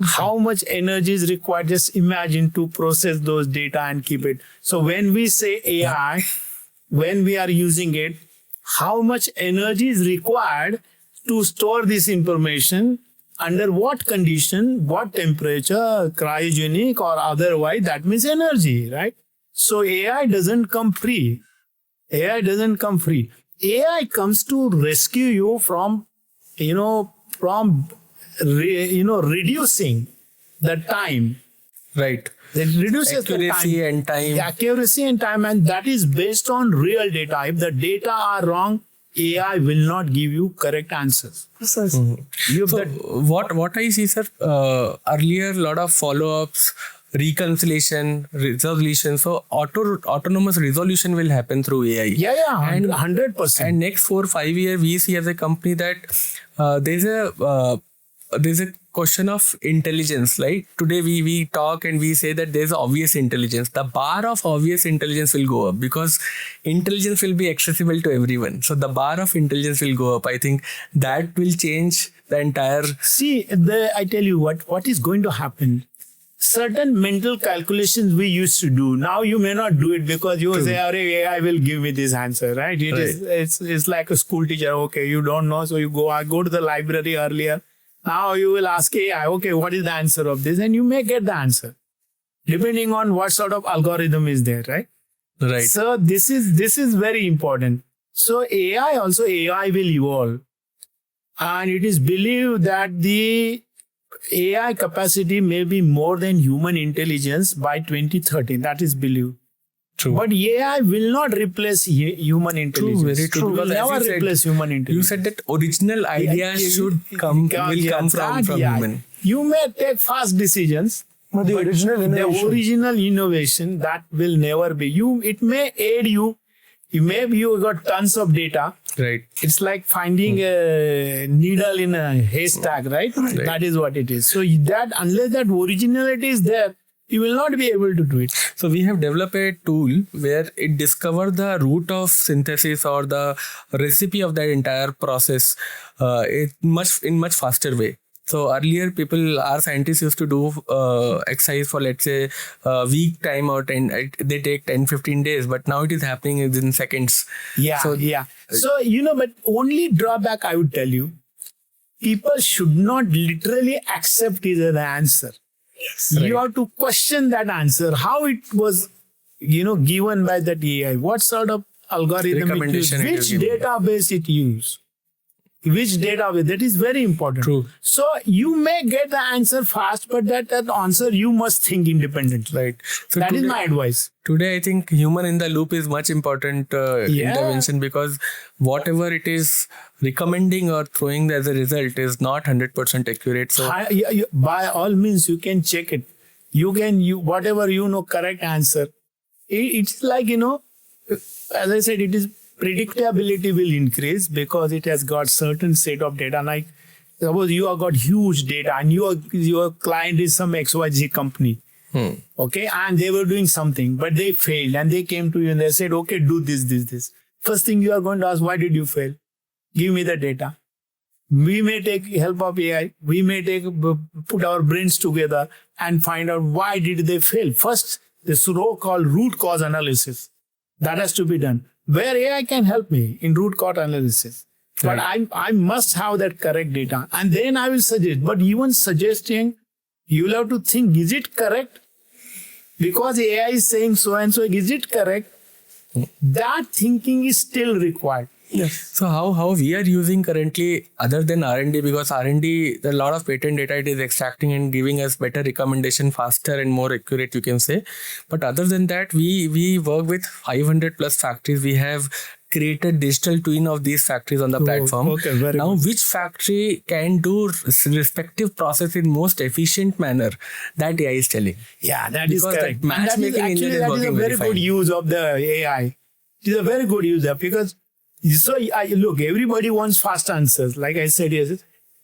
Speaker 1: How much energy is required? Just imagine to process those data and keep it. So when we say AI, when we are using it, how much energy is required to store this information under what condition, what temperature, cryogenic or otherwise, that means energy, right? So AI doesn't come free. AI doesn't come free. AI comes to rescue you from, reducing the time.
Speaker 2: Right.
Speaker 1: It reduces
Speaker 2: Accuracy
Speaker 1: the time.
Speaker 2: and time.
Speaker 1: Accuracy and time, and that is based on real data. If the data are wrong, AI will not give you correct answers.
Speaker 3: Precisely.
Speaker 1: You
Speaker 2: So
Speaker 1: that,
Speaker 2: what I see, sir, earlier a lot of follow-ups, reconciliation, resolution. So autonomous resolution will happen through AI.
Speaker 1: yeah,
Speaker 2: And
Speaker 1: 100%.
Speaker 2: And next 4-5 years, we see as a company that there's a question of intelligence, right? Today we talk and we say that there's obvious intelligence. The bar of obvious intelligence will go up because intelligence will be accessible to everyone. So the bar of intelligence will go up. I think that will change the entire.
Speaker 1: See, I tell you what is going to happen. Certain mental calculations we used to do. Now you may not do it because you say, AI will give me this answer, right? It's like a school teacher. Okay, you don't know, so you go to the library earlier. Now you will ask AI, okay, what is the answer of this? And you may get the answer, depending on what sort of algorithm is there, right?
Speaker 2: Right.
Speaker 1: So this is very important. So AI will evolve. And it is believed that the AI capacity may be more than human intelligence by 2030. That is believed.
Speaker 2: True.
Speaker 1: But AI will not replace human intelligence.
Speaker 2: Very true.
Speaker 1: It will
Speaker 2: Because as
Speaker 1: never
Speaker 2: you said,
Speaker 1: replace human intelligence.
Speaker 2: You said that original ideas will come from human.
Speaker 1: You may take fast decisions,
Speaker 3: But the original
Speaker 1: the
Speaker 3: innovation.
Speaker 1: original innovation that will never be. It may aid you. Maybe you got tons of data.
Speaker 2: Right.
Speaker 1: It's like finding a needle in a haystack, right? That is what it is. So that unless that originality is there, you will not be able to do it.
Speaker 2: So we have developed a tool where it discovers the root of synthesis or the recipe of that entire process in much faster way. So earlier our scientists used to do exercise for let's say a week time or they take 10-15 days, but now it is happening in seconds.
Speaker 1: Yeah. So but only drawback I would tell you, people should not literally accept it as the answer. Yes. You have to question that answer, how it was, given by that AI, what sort of algorithm it used, which database it used. Which database, that is very important.
Speaker 2: True.
Speaker 1: So you may get the answer fast, but that answer you must think independently.
Speaker 2: Right. So
Speaker 1: that is my advice.
Speaker 2: Today, I think human in the loop is much important intervention because whatever it is recommending or throwing as a result is not 100% accurate. So
Speaker 1: by all means, you can check it. Whatever correct answer. It's like, as I said, it is predictability will increase because it has got certain set of data. Like suppose you have got huge data and your client is some XYZ company. Okay, and they were doing something, but they failed and they came to you and they said, okay, do this. First thing you are going to ask, why did you fail? Give me the data. We may take help of AI. We may put our brains together and find out why did they fail. First, the so-called root cause analysis. That has to be done. Where AI can help me in root cause analysis. But I must have that correct data. And then I will suggest. But even suggesting, you will have to think, is it correct? Because AI is saying so and so, is it correct? That thinking is still required.
Speaker 3: Yes.
Speaker 2: So how we are using currently, other than R&D, because R&D, there are a lot of patent data it is extracting and giving us better recommendation, faster and more accurate, you can say. But other than that, we work with 500 plus factories. We have created digital twin of these factories on the platform.
Speaker 1: Okay, very
Speaker 2: now,
Speaker 1: good.
Speaker 2: which factory can do respective process in most efficient manner? That AI is telling.
Speaker 1: Yeah, that is
Speaker 2: Because
Speaker 1: correct.
Speaker 2: that matchmaking engine is
Speaker 1: that is a
Speaker 2: working
Speaker 1: very
Speaker 2: very
Speaker 1: good
Speaker 2: fine.
Speaker 1: use of the AI. It is a very good use because look, everybody wants fast answers. Like I said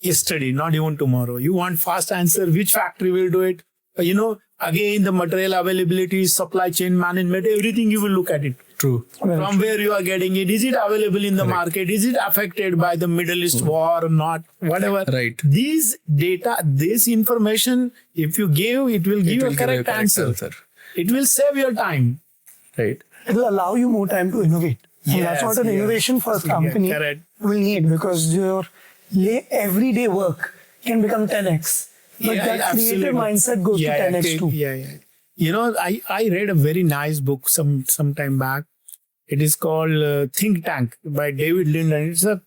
Speaker 1: yesterday, not even tomorrow. You want fast answer. Which factory will do it? Again, the material availability, supply chain management, everything you will look at it.
Speaker 2: True.
Speaker 1: From where you are getting it. Is it available in the market? Is it affected by the Middle East war or not? Whatever.
Speaker 2: Right.
Speaker 1: These data, this information, if you give, it will give you a correct answer. It will save your time.
Speaker 2: Right.
Speaker 3: It will allow you more time to innovate. And that's what an innovation first company
Speaker 1: correct.
Speaker 3: will need because your everyday work can become 10x. But
Speaker 1: Yeah,
Speaker 3: that creative
Speaker 1: absolutely.
Speaker 3: mindset goes to 10x too.
Speaker 1: Yeah. You know, I read a very nice book some time back. It is called Think Tank by David Linden. It's a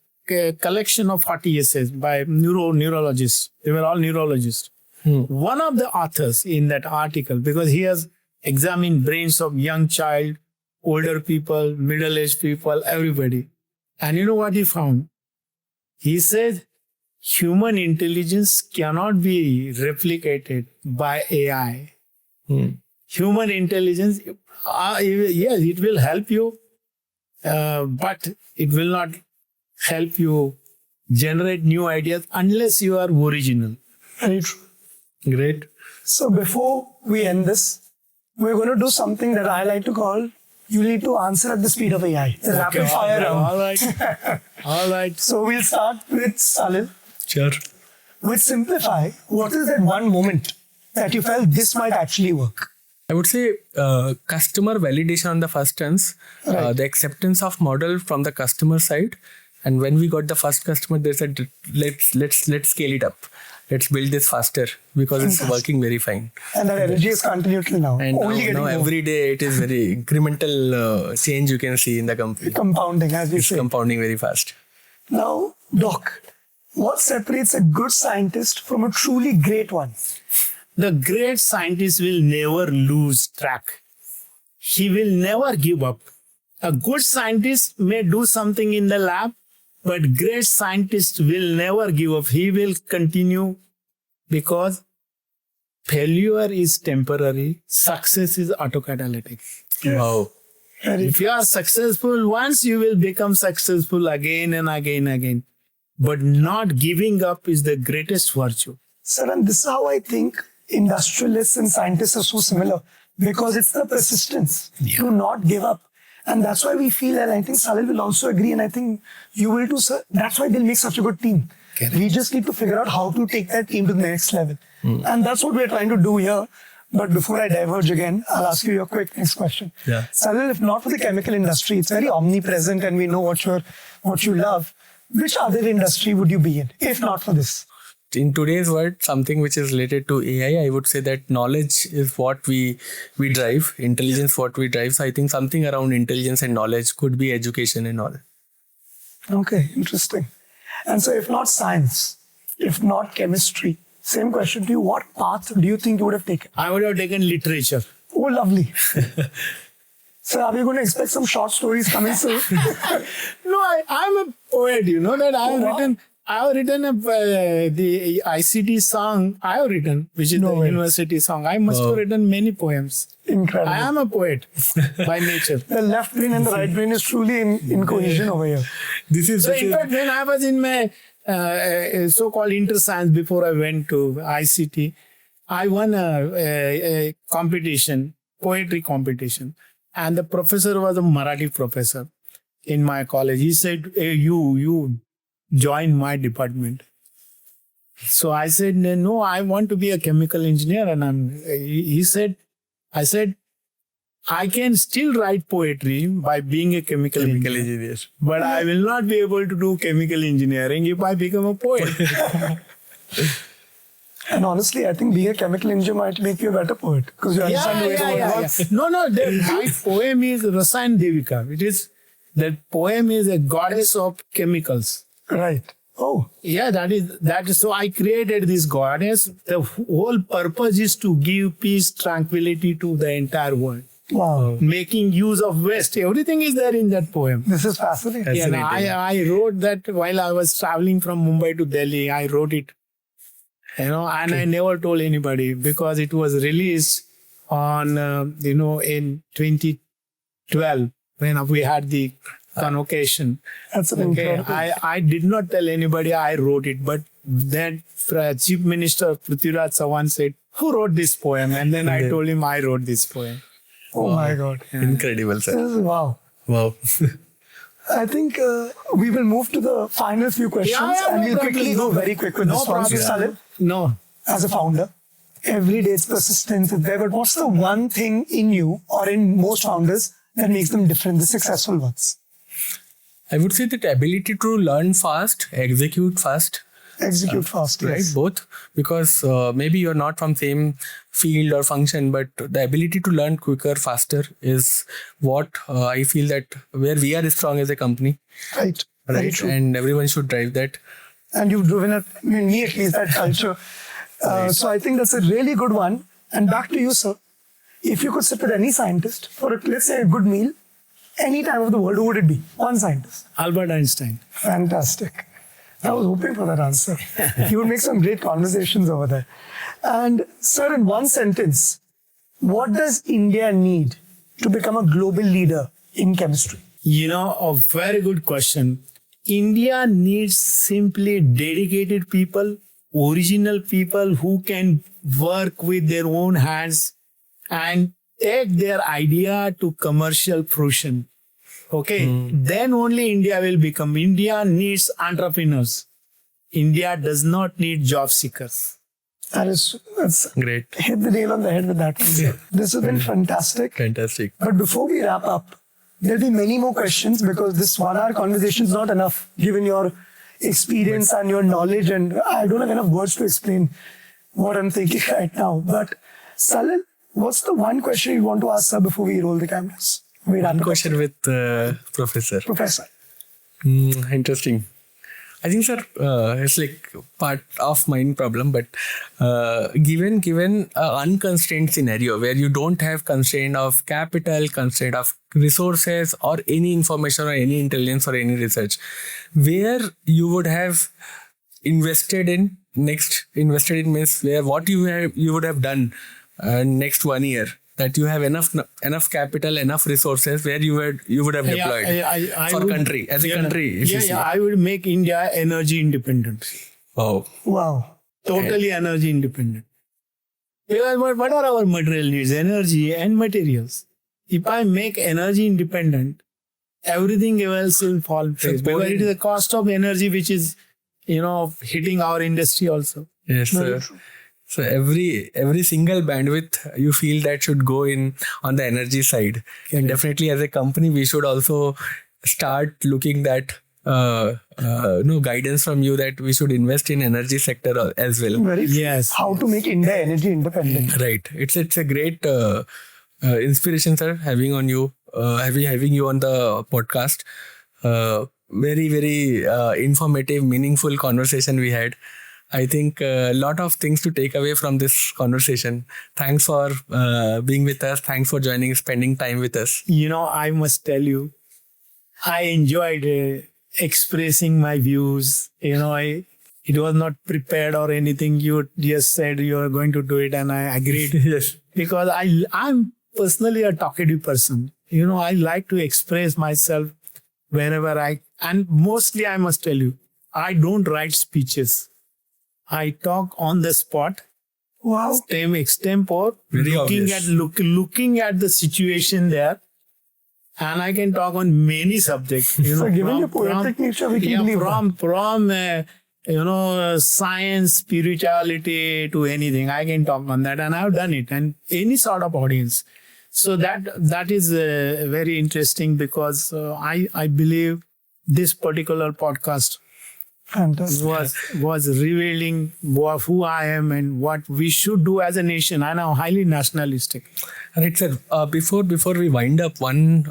Speaker 1: collection of 40 essays by neurologists. They were all neurologists. One of the authors in that article, because he has examined brains of young child, older people, middle-aged people, everybody. And you know what he found? He said, human intelligence cannot be replicated by AI. Human intelligence, yes, it will help you, but it will not help you generate new ideas unless you are original.
Speaker 3: Very true.
Speaker 2: Great.
Speaker 3: So before we end this, we're going to do something that I like to call, you need to answer at the speed of AI. The rapid fire round.
Speaker 1: All right. All right.
Speaker 3: So we'll start with Salil.
Speaker 2: Sure.
Speaker 3: With Scimplify, what is that one moment that you felt this might actually work?
Speaker 2: I would say customer validation on the first instance,
Speaker 3: Right.
Speaker 2: the acceptance of model from the customer side, and when we got the first customer, they said let's scale it up, let's build this faster because it's working very fine.
Speaker 3: And that energy is continued till now.
Speaker 2: And
Speaker 3: Only getting
Speaker 2: now
Speaker 3: more.
Speaker 2: every day it is very incremental change you can see in the company.
Speaker 3: Compounding, as you
Speaker 2: It's
Speaker 3: say.
Speaker 2: compounding very fast.
Speaker 3: Now, Doc, what separates a good scientist from a truly great one?
Speaker 1: The great scientist will never lose track. He will never give up. A good scientist may do something in the lab, but great scientist will never give up. He will continue because failure is temporary. Success is autocatalytic.
Speaker 2: Wow.
Speaker 1: If you are successful once, you will become successful again and again. But not giving up is the greatest virtue.
Speaker 3: Sir, and this is how I think industrialists and scientists are so similar, because it's the persistence to not give up. And that's why we feel, and I think Salil will also agree, and I think you will too, sir. That's why they'll make such a good team.
Speaker 1: Correct.
Speaker 3: We just need to figure out how to take that team to the next level. And that's what we're trying to do here. But before I diverge again, I'll ask you your quick next question.
Speaker 2: Yeah.
Speaker 3: Salil, if not for the chemical industry, it's very omnipresent and we know what you love. Which other industry would you be in, if not for this?
Speaker 2: In today's world, something which is related to AI, I would say that knowledge is what we drive, intelligence what we drive. So I think something around intelligence and knowledge could be education and all.
Speaker 3: Okay, interesting. And so if not science, if not chemistry, same question to you, what path do you think you would have taken?
Speaker 1: I would have taken literature.
Speaker 3: Oh, lovely. So are we going to expect some short stories coming soon?
Speaker 1: No, I'm a poet. You know that I have written the ICT song. I have written, which is
Speaker 3: No
Speaker 1: the
Speaker 3: way.
Speaker 1: university song. I must have written many poems.
Speaker 3: Incredible.
Speaker 1: I am a poet by nature.
Speaker 3: The left brain and the right brain is truly in cohesion over here.
Speaker 1: So in fact, when I was in my so-called inter-science before I went to ICT, I won a competition, poetry competition. And the professor was a Marathi professor in my college. He said, hey, you join my department. So I said, no, I want to be a chemical engineer. And I said, I can still write poetry by being a chemical engineer. But I will not be able to do chemical engineering if I become a poet.
Speaker 3: And honestly, I think being a chemical engineer might make you a better poet because you understand the way the world works.
Speaker 1: No, my poem is Rasayan Devika. It is, that poem is a goddess of chemicals.
Speaker 3: Right. Oh,
Speaker 1: Yeah, that is. So I created this goddess. The whole purpose is to give peace, tranquility to the entire world.
Speaker 3: wow.
Speaker 1: Making use of waste. Everything is there in that poem.
Speaker 3: This is fascinating.
Speaker 1: Yeah, and I wrote that while I was traveling from Mumbai to Delhi. I wrote it. And I never told anybody because it was released on, in 2012 when we had the convocation.
Speaker 3: That's an incredible.
Speaker 1: I did not tell anybody I wrote it, but then Chief Minister Prithviraj Chauhan said, who wrote this poem? And then I told him I wrote this poem.
Speaker 3: Oh my God.
Speaker 2: Incredible,
Speaker 3: This
Speaker 2: sir.
Speaker 3: is, wow.
Speaker 2: Wow.
Speaker 3: I think we will move to the final few questions and we'll quickly go very quick with this one. So, Salil,
Speaker 1: No.
Speaker 3: as a founder, every day it's persistence is there, but what's the one thing in you or in most founders that makes them different, the successful ones?
Speaker 2: I would say that ability to learn fast, execute fast,
Speaker 3: Execute fast,
Speaker 2: right?
Speaker 3: yes.
Speaker 2: Both, because maybe you're not from same field or function, but the ability to learn quicker, faster is what I feel that where we are strong as a company,
Speaker 3: Right. Very
Speaker 2: right?
Speaker 3: true.
Speaker 2: And everyone should drive that.
Speaker 3: And you've driven it, I mean, me at least, that culture. So I think that's a really good one. And back to you, sir. If you could sit with any scientist for, let's say, a good meal, any time of the world, who would it be? One scientist.
Speaker 1: Albert Einstein.
Speaker 3: Fantastic. I was hoping for that answer. You would make some great conversations over there. And, sir, in one sentence, what does India need to become a global leader in chemistry?
Speaker 1: A very good question. India needs simply dedicated people, original people who can work with their own hands and take their idea to commercial fruition. Okay, then only India will become. India needs entrepreneurs. India does not need job seekers.
Speaker 3: That's
Speaker 2: Great.
Speaker 3: hit the nail on the head with that one, sir. This has been fantastic.
Speaker 2: Fantastic.
Speaker 3: But before we wrap up, there'll be many more questions because this 1 hour conversation is not enough given your experience and your knowledge, and I don't have enough words to explain what I'm thinking right now. But Salil, what's the one question you want to ask, sir, before we roll the cameras? We wrap
Speaker 2: One
Speaker 3: it up.
Speaker 2: question with Professor.
Speaker 3: Professor.
Speaker 2: Interesting. I think, sir, it's like part of mind problem, but given an unconstrained scenario where you don't have constraint of capital, constraint of resources, or any information or any intelligence or any research, where you would have invested in means where what you would have done next 1 year, that you have enough capital, enough resources where you would have deployed
Speaker 1: I
Speaker 2: for
Speaker 1: would-
Speaker 2: country as a country. If you see.
Speaker 1: I would make India energy independent.
Speaker 2: Oh,
Speaker 3: Wow.
Speaker 1: Totally energy independent. Because what are our material needs? Energy and materials. If I make energy independent, everything else will fall in place. Because it is the cost of energy which is, hitting our industry also.
Speaker 2: yes,
Speaker 3: Very
Speaker 2: sir.
Speaker 3: true.
Speaker 2: So every single bandwidth you feel that should go in on the energy side. And definitely as a company, we should also start looking that guidance from you that we should invest in energy sector as well.
Speaker 3: Very true.
Speaker 1: Yes.
Speaker 3: How to make India energy independent.
Speaker 2: Right. It's a great inspiration, sir, having you on the podcast. Very, very informative, meaningful conversation we had. I think a lot of things to take away from this conversation. Thanks for being with us. Thanks for spending time with us.
Speaker 1: I must tell you, I enjoyed expressing my views. It was not prepared or anything. You just said you are going to do it, and I agreed.
Speaker 2: Yes.
Speaker 1: Because I'm personally a talkative person. I like to express myself whenever and mostly I must tell you, I don't write speeches. I talk on the spot,
Speaker 3: Wow.
Speaker 1: extempore,
Speaker 2: Very
Speaker 1: looking
Speaker 2: obvious.
Speaker 1: at the situation there, and I can talk on many subjects.
Speaker 3: So given your poetic nature, we can believe that.
Speaker 1: from science, spirituality to anything. I can talk on that, and I've done it, and any sort of audience. So that is very interesting because I believe this particular podcast
Speaker 3: Fantastic.
Speaker 1: was revealing who I am and what we should do as a nation. I am highly nationalistic.
Speaker 2: Right, sir. Before we wind up, one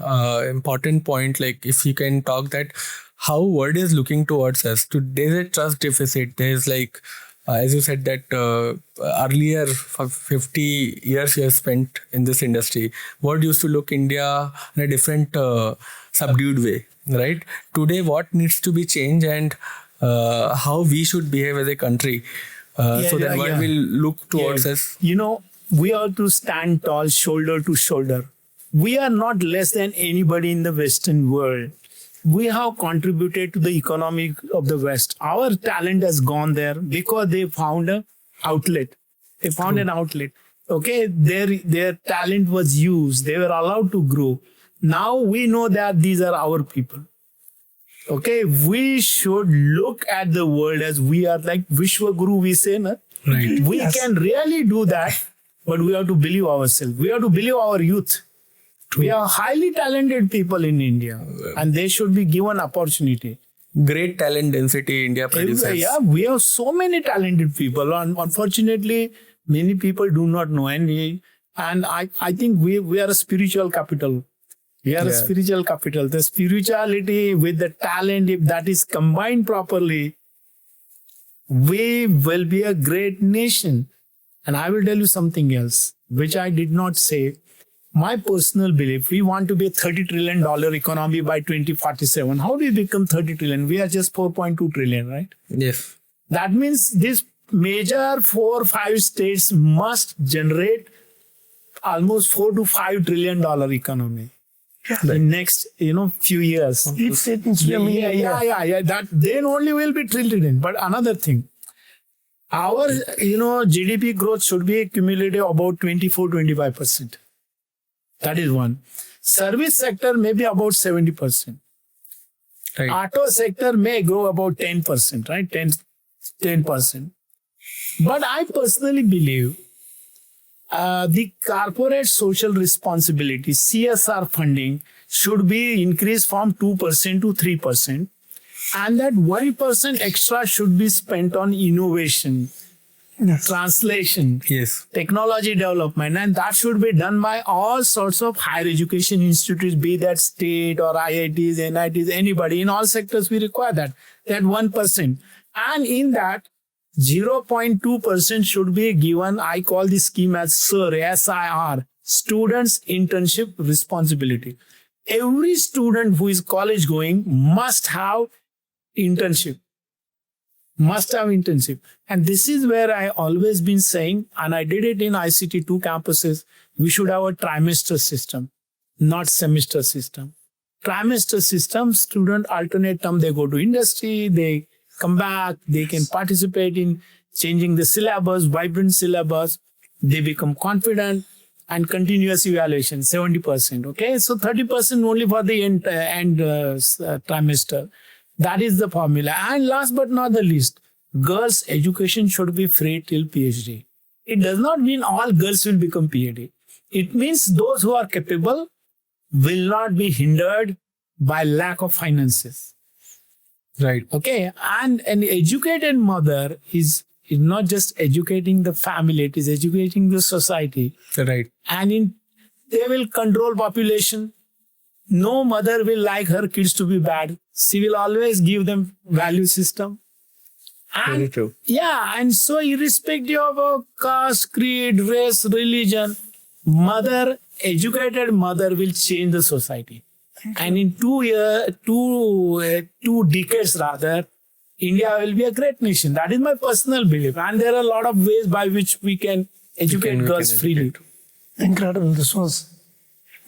Speaker 2: important point, like if you can talk that how world is looking towards us. There's a trust deficit. There's like, as you said that earlier, for 50 years you have spent in this industry, world used to look India in a different subdued way, right? Today, what needs to be changed and how we should behave as a country so that world will look towards us.
Speaker 1: We have to stand tall, shoulder to shoulder. We are not less than anybody in the Western world. We have contributed to the economy of the West. Our talent has gone there because they found an outlet. They found an outlet. Okay, their talent was used. They were allowed to grow. Now we know that these are our people. Okay, we should look at the world as we are, like Vishwa Guru we say, na?
Speaker 2: Right.
Speaker 1: We can really do that, but we have to believe ourselves. We have to believe our youth. We are highly talented people in India, and they should be given opportunity.
Speaker 2: great talent density India produces.
Speaker 1: Yeah, we have so many talented people. Unfortunately, many people do not know. And I think we are a spiritual capital. We are a spiritual capital. The spirituality with the talent, if that is combined properly, we will be a great nation. And I will tell you something else, which I did not say. My personal belief, we want to be a $30 trillion economy by 2047. How do we become 30 trillion? We are just 4.2 trillion, right?
Speaker 2: Yes.
Speaker 1: That means this major 4 or 5 states must generate almost $4 to $5 trillion economy in next few years.
Speaker 3: Each state needs to be a million.
Speaker 1: Yeah. That then only will be trillion. But another thing, our GDP growth should be cumulative about 24-25%. That is one. Service sector may be about 70%.
Speaker 2: Right.
Speaker 1: Auto sector may grow about 10%, right? 10%. But I personally believe the corporate social responsibility, CSR funding, should be increased from 2% to 3%. And that 1% extra should be spent on innovation, translation, technology development, and that should be done by all sorts of higher education institutes, be that state or IITs, NITs, anybody. In all sectors, we require that 1%. And in that, 0.2% should be given, I call this scheme as SIR, S-I-R, Students Internship Responsibility. Every student who is college going must have internship. And this is where I always been saying, and I did it in ICT 2 campuses, we should have a trimester system, not semester system. Trimester system, student alternate term, they go to industry, they come back, they can participate in changing the syllabus, vibrant syllabus, they become confident, and continuous evaluation, 70%. Okay, so 30% only for the end trimester. That is the formula. And last but not the least, girls' education should be free till PhD. It does not mean all girls will become PhD. It means those who are capable will not be hindered by lack of finances.
Speaker 2: Right.
Speaker 1: Okay. And an educated mother is not just educating the family, it is educating the society.
Speaker 2: Right.
Speaker 1: And they will control population. No mother will like her kids to be bad. She will always give them value system. And,
Speaker 2: very true.
Speaker 1: Yeah, and so irrespective of caste, creed, race, religion, educated mother will change the society. And in 2 decades rather, India will be a great nation. That is my personal belief. And there are a lot of ways by which we can educate girls freely.
Speaker 3: Incredible. This was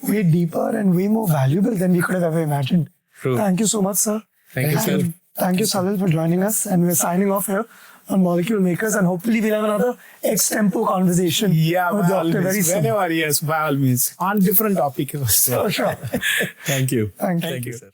Speaker 3: way deeper and way more valuable than we could have ever imagined.
Speaker 2: True.
Speaker 3: Thank you so much, sir.
Speaker 2: Thank you, sir.
Speaker 3: Thank you, Salil, for joining us. And we're signing off here on Molecule Makers. And hopefully we'll have another extempo conversation.
Speaker 1: Yeah,
Speaker 3: with Doctor very soon.
Speaker 1: Whenever, yes, by all means. On different topic.
Speaker 3: Sure.
Speaker 2: Thank you.
Speaker 3: Thank you.
Speaker 2: Sir.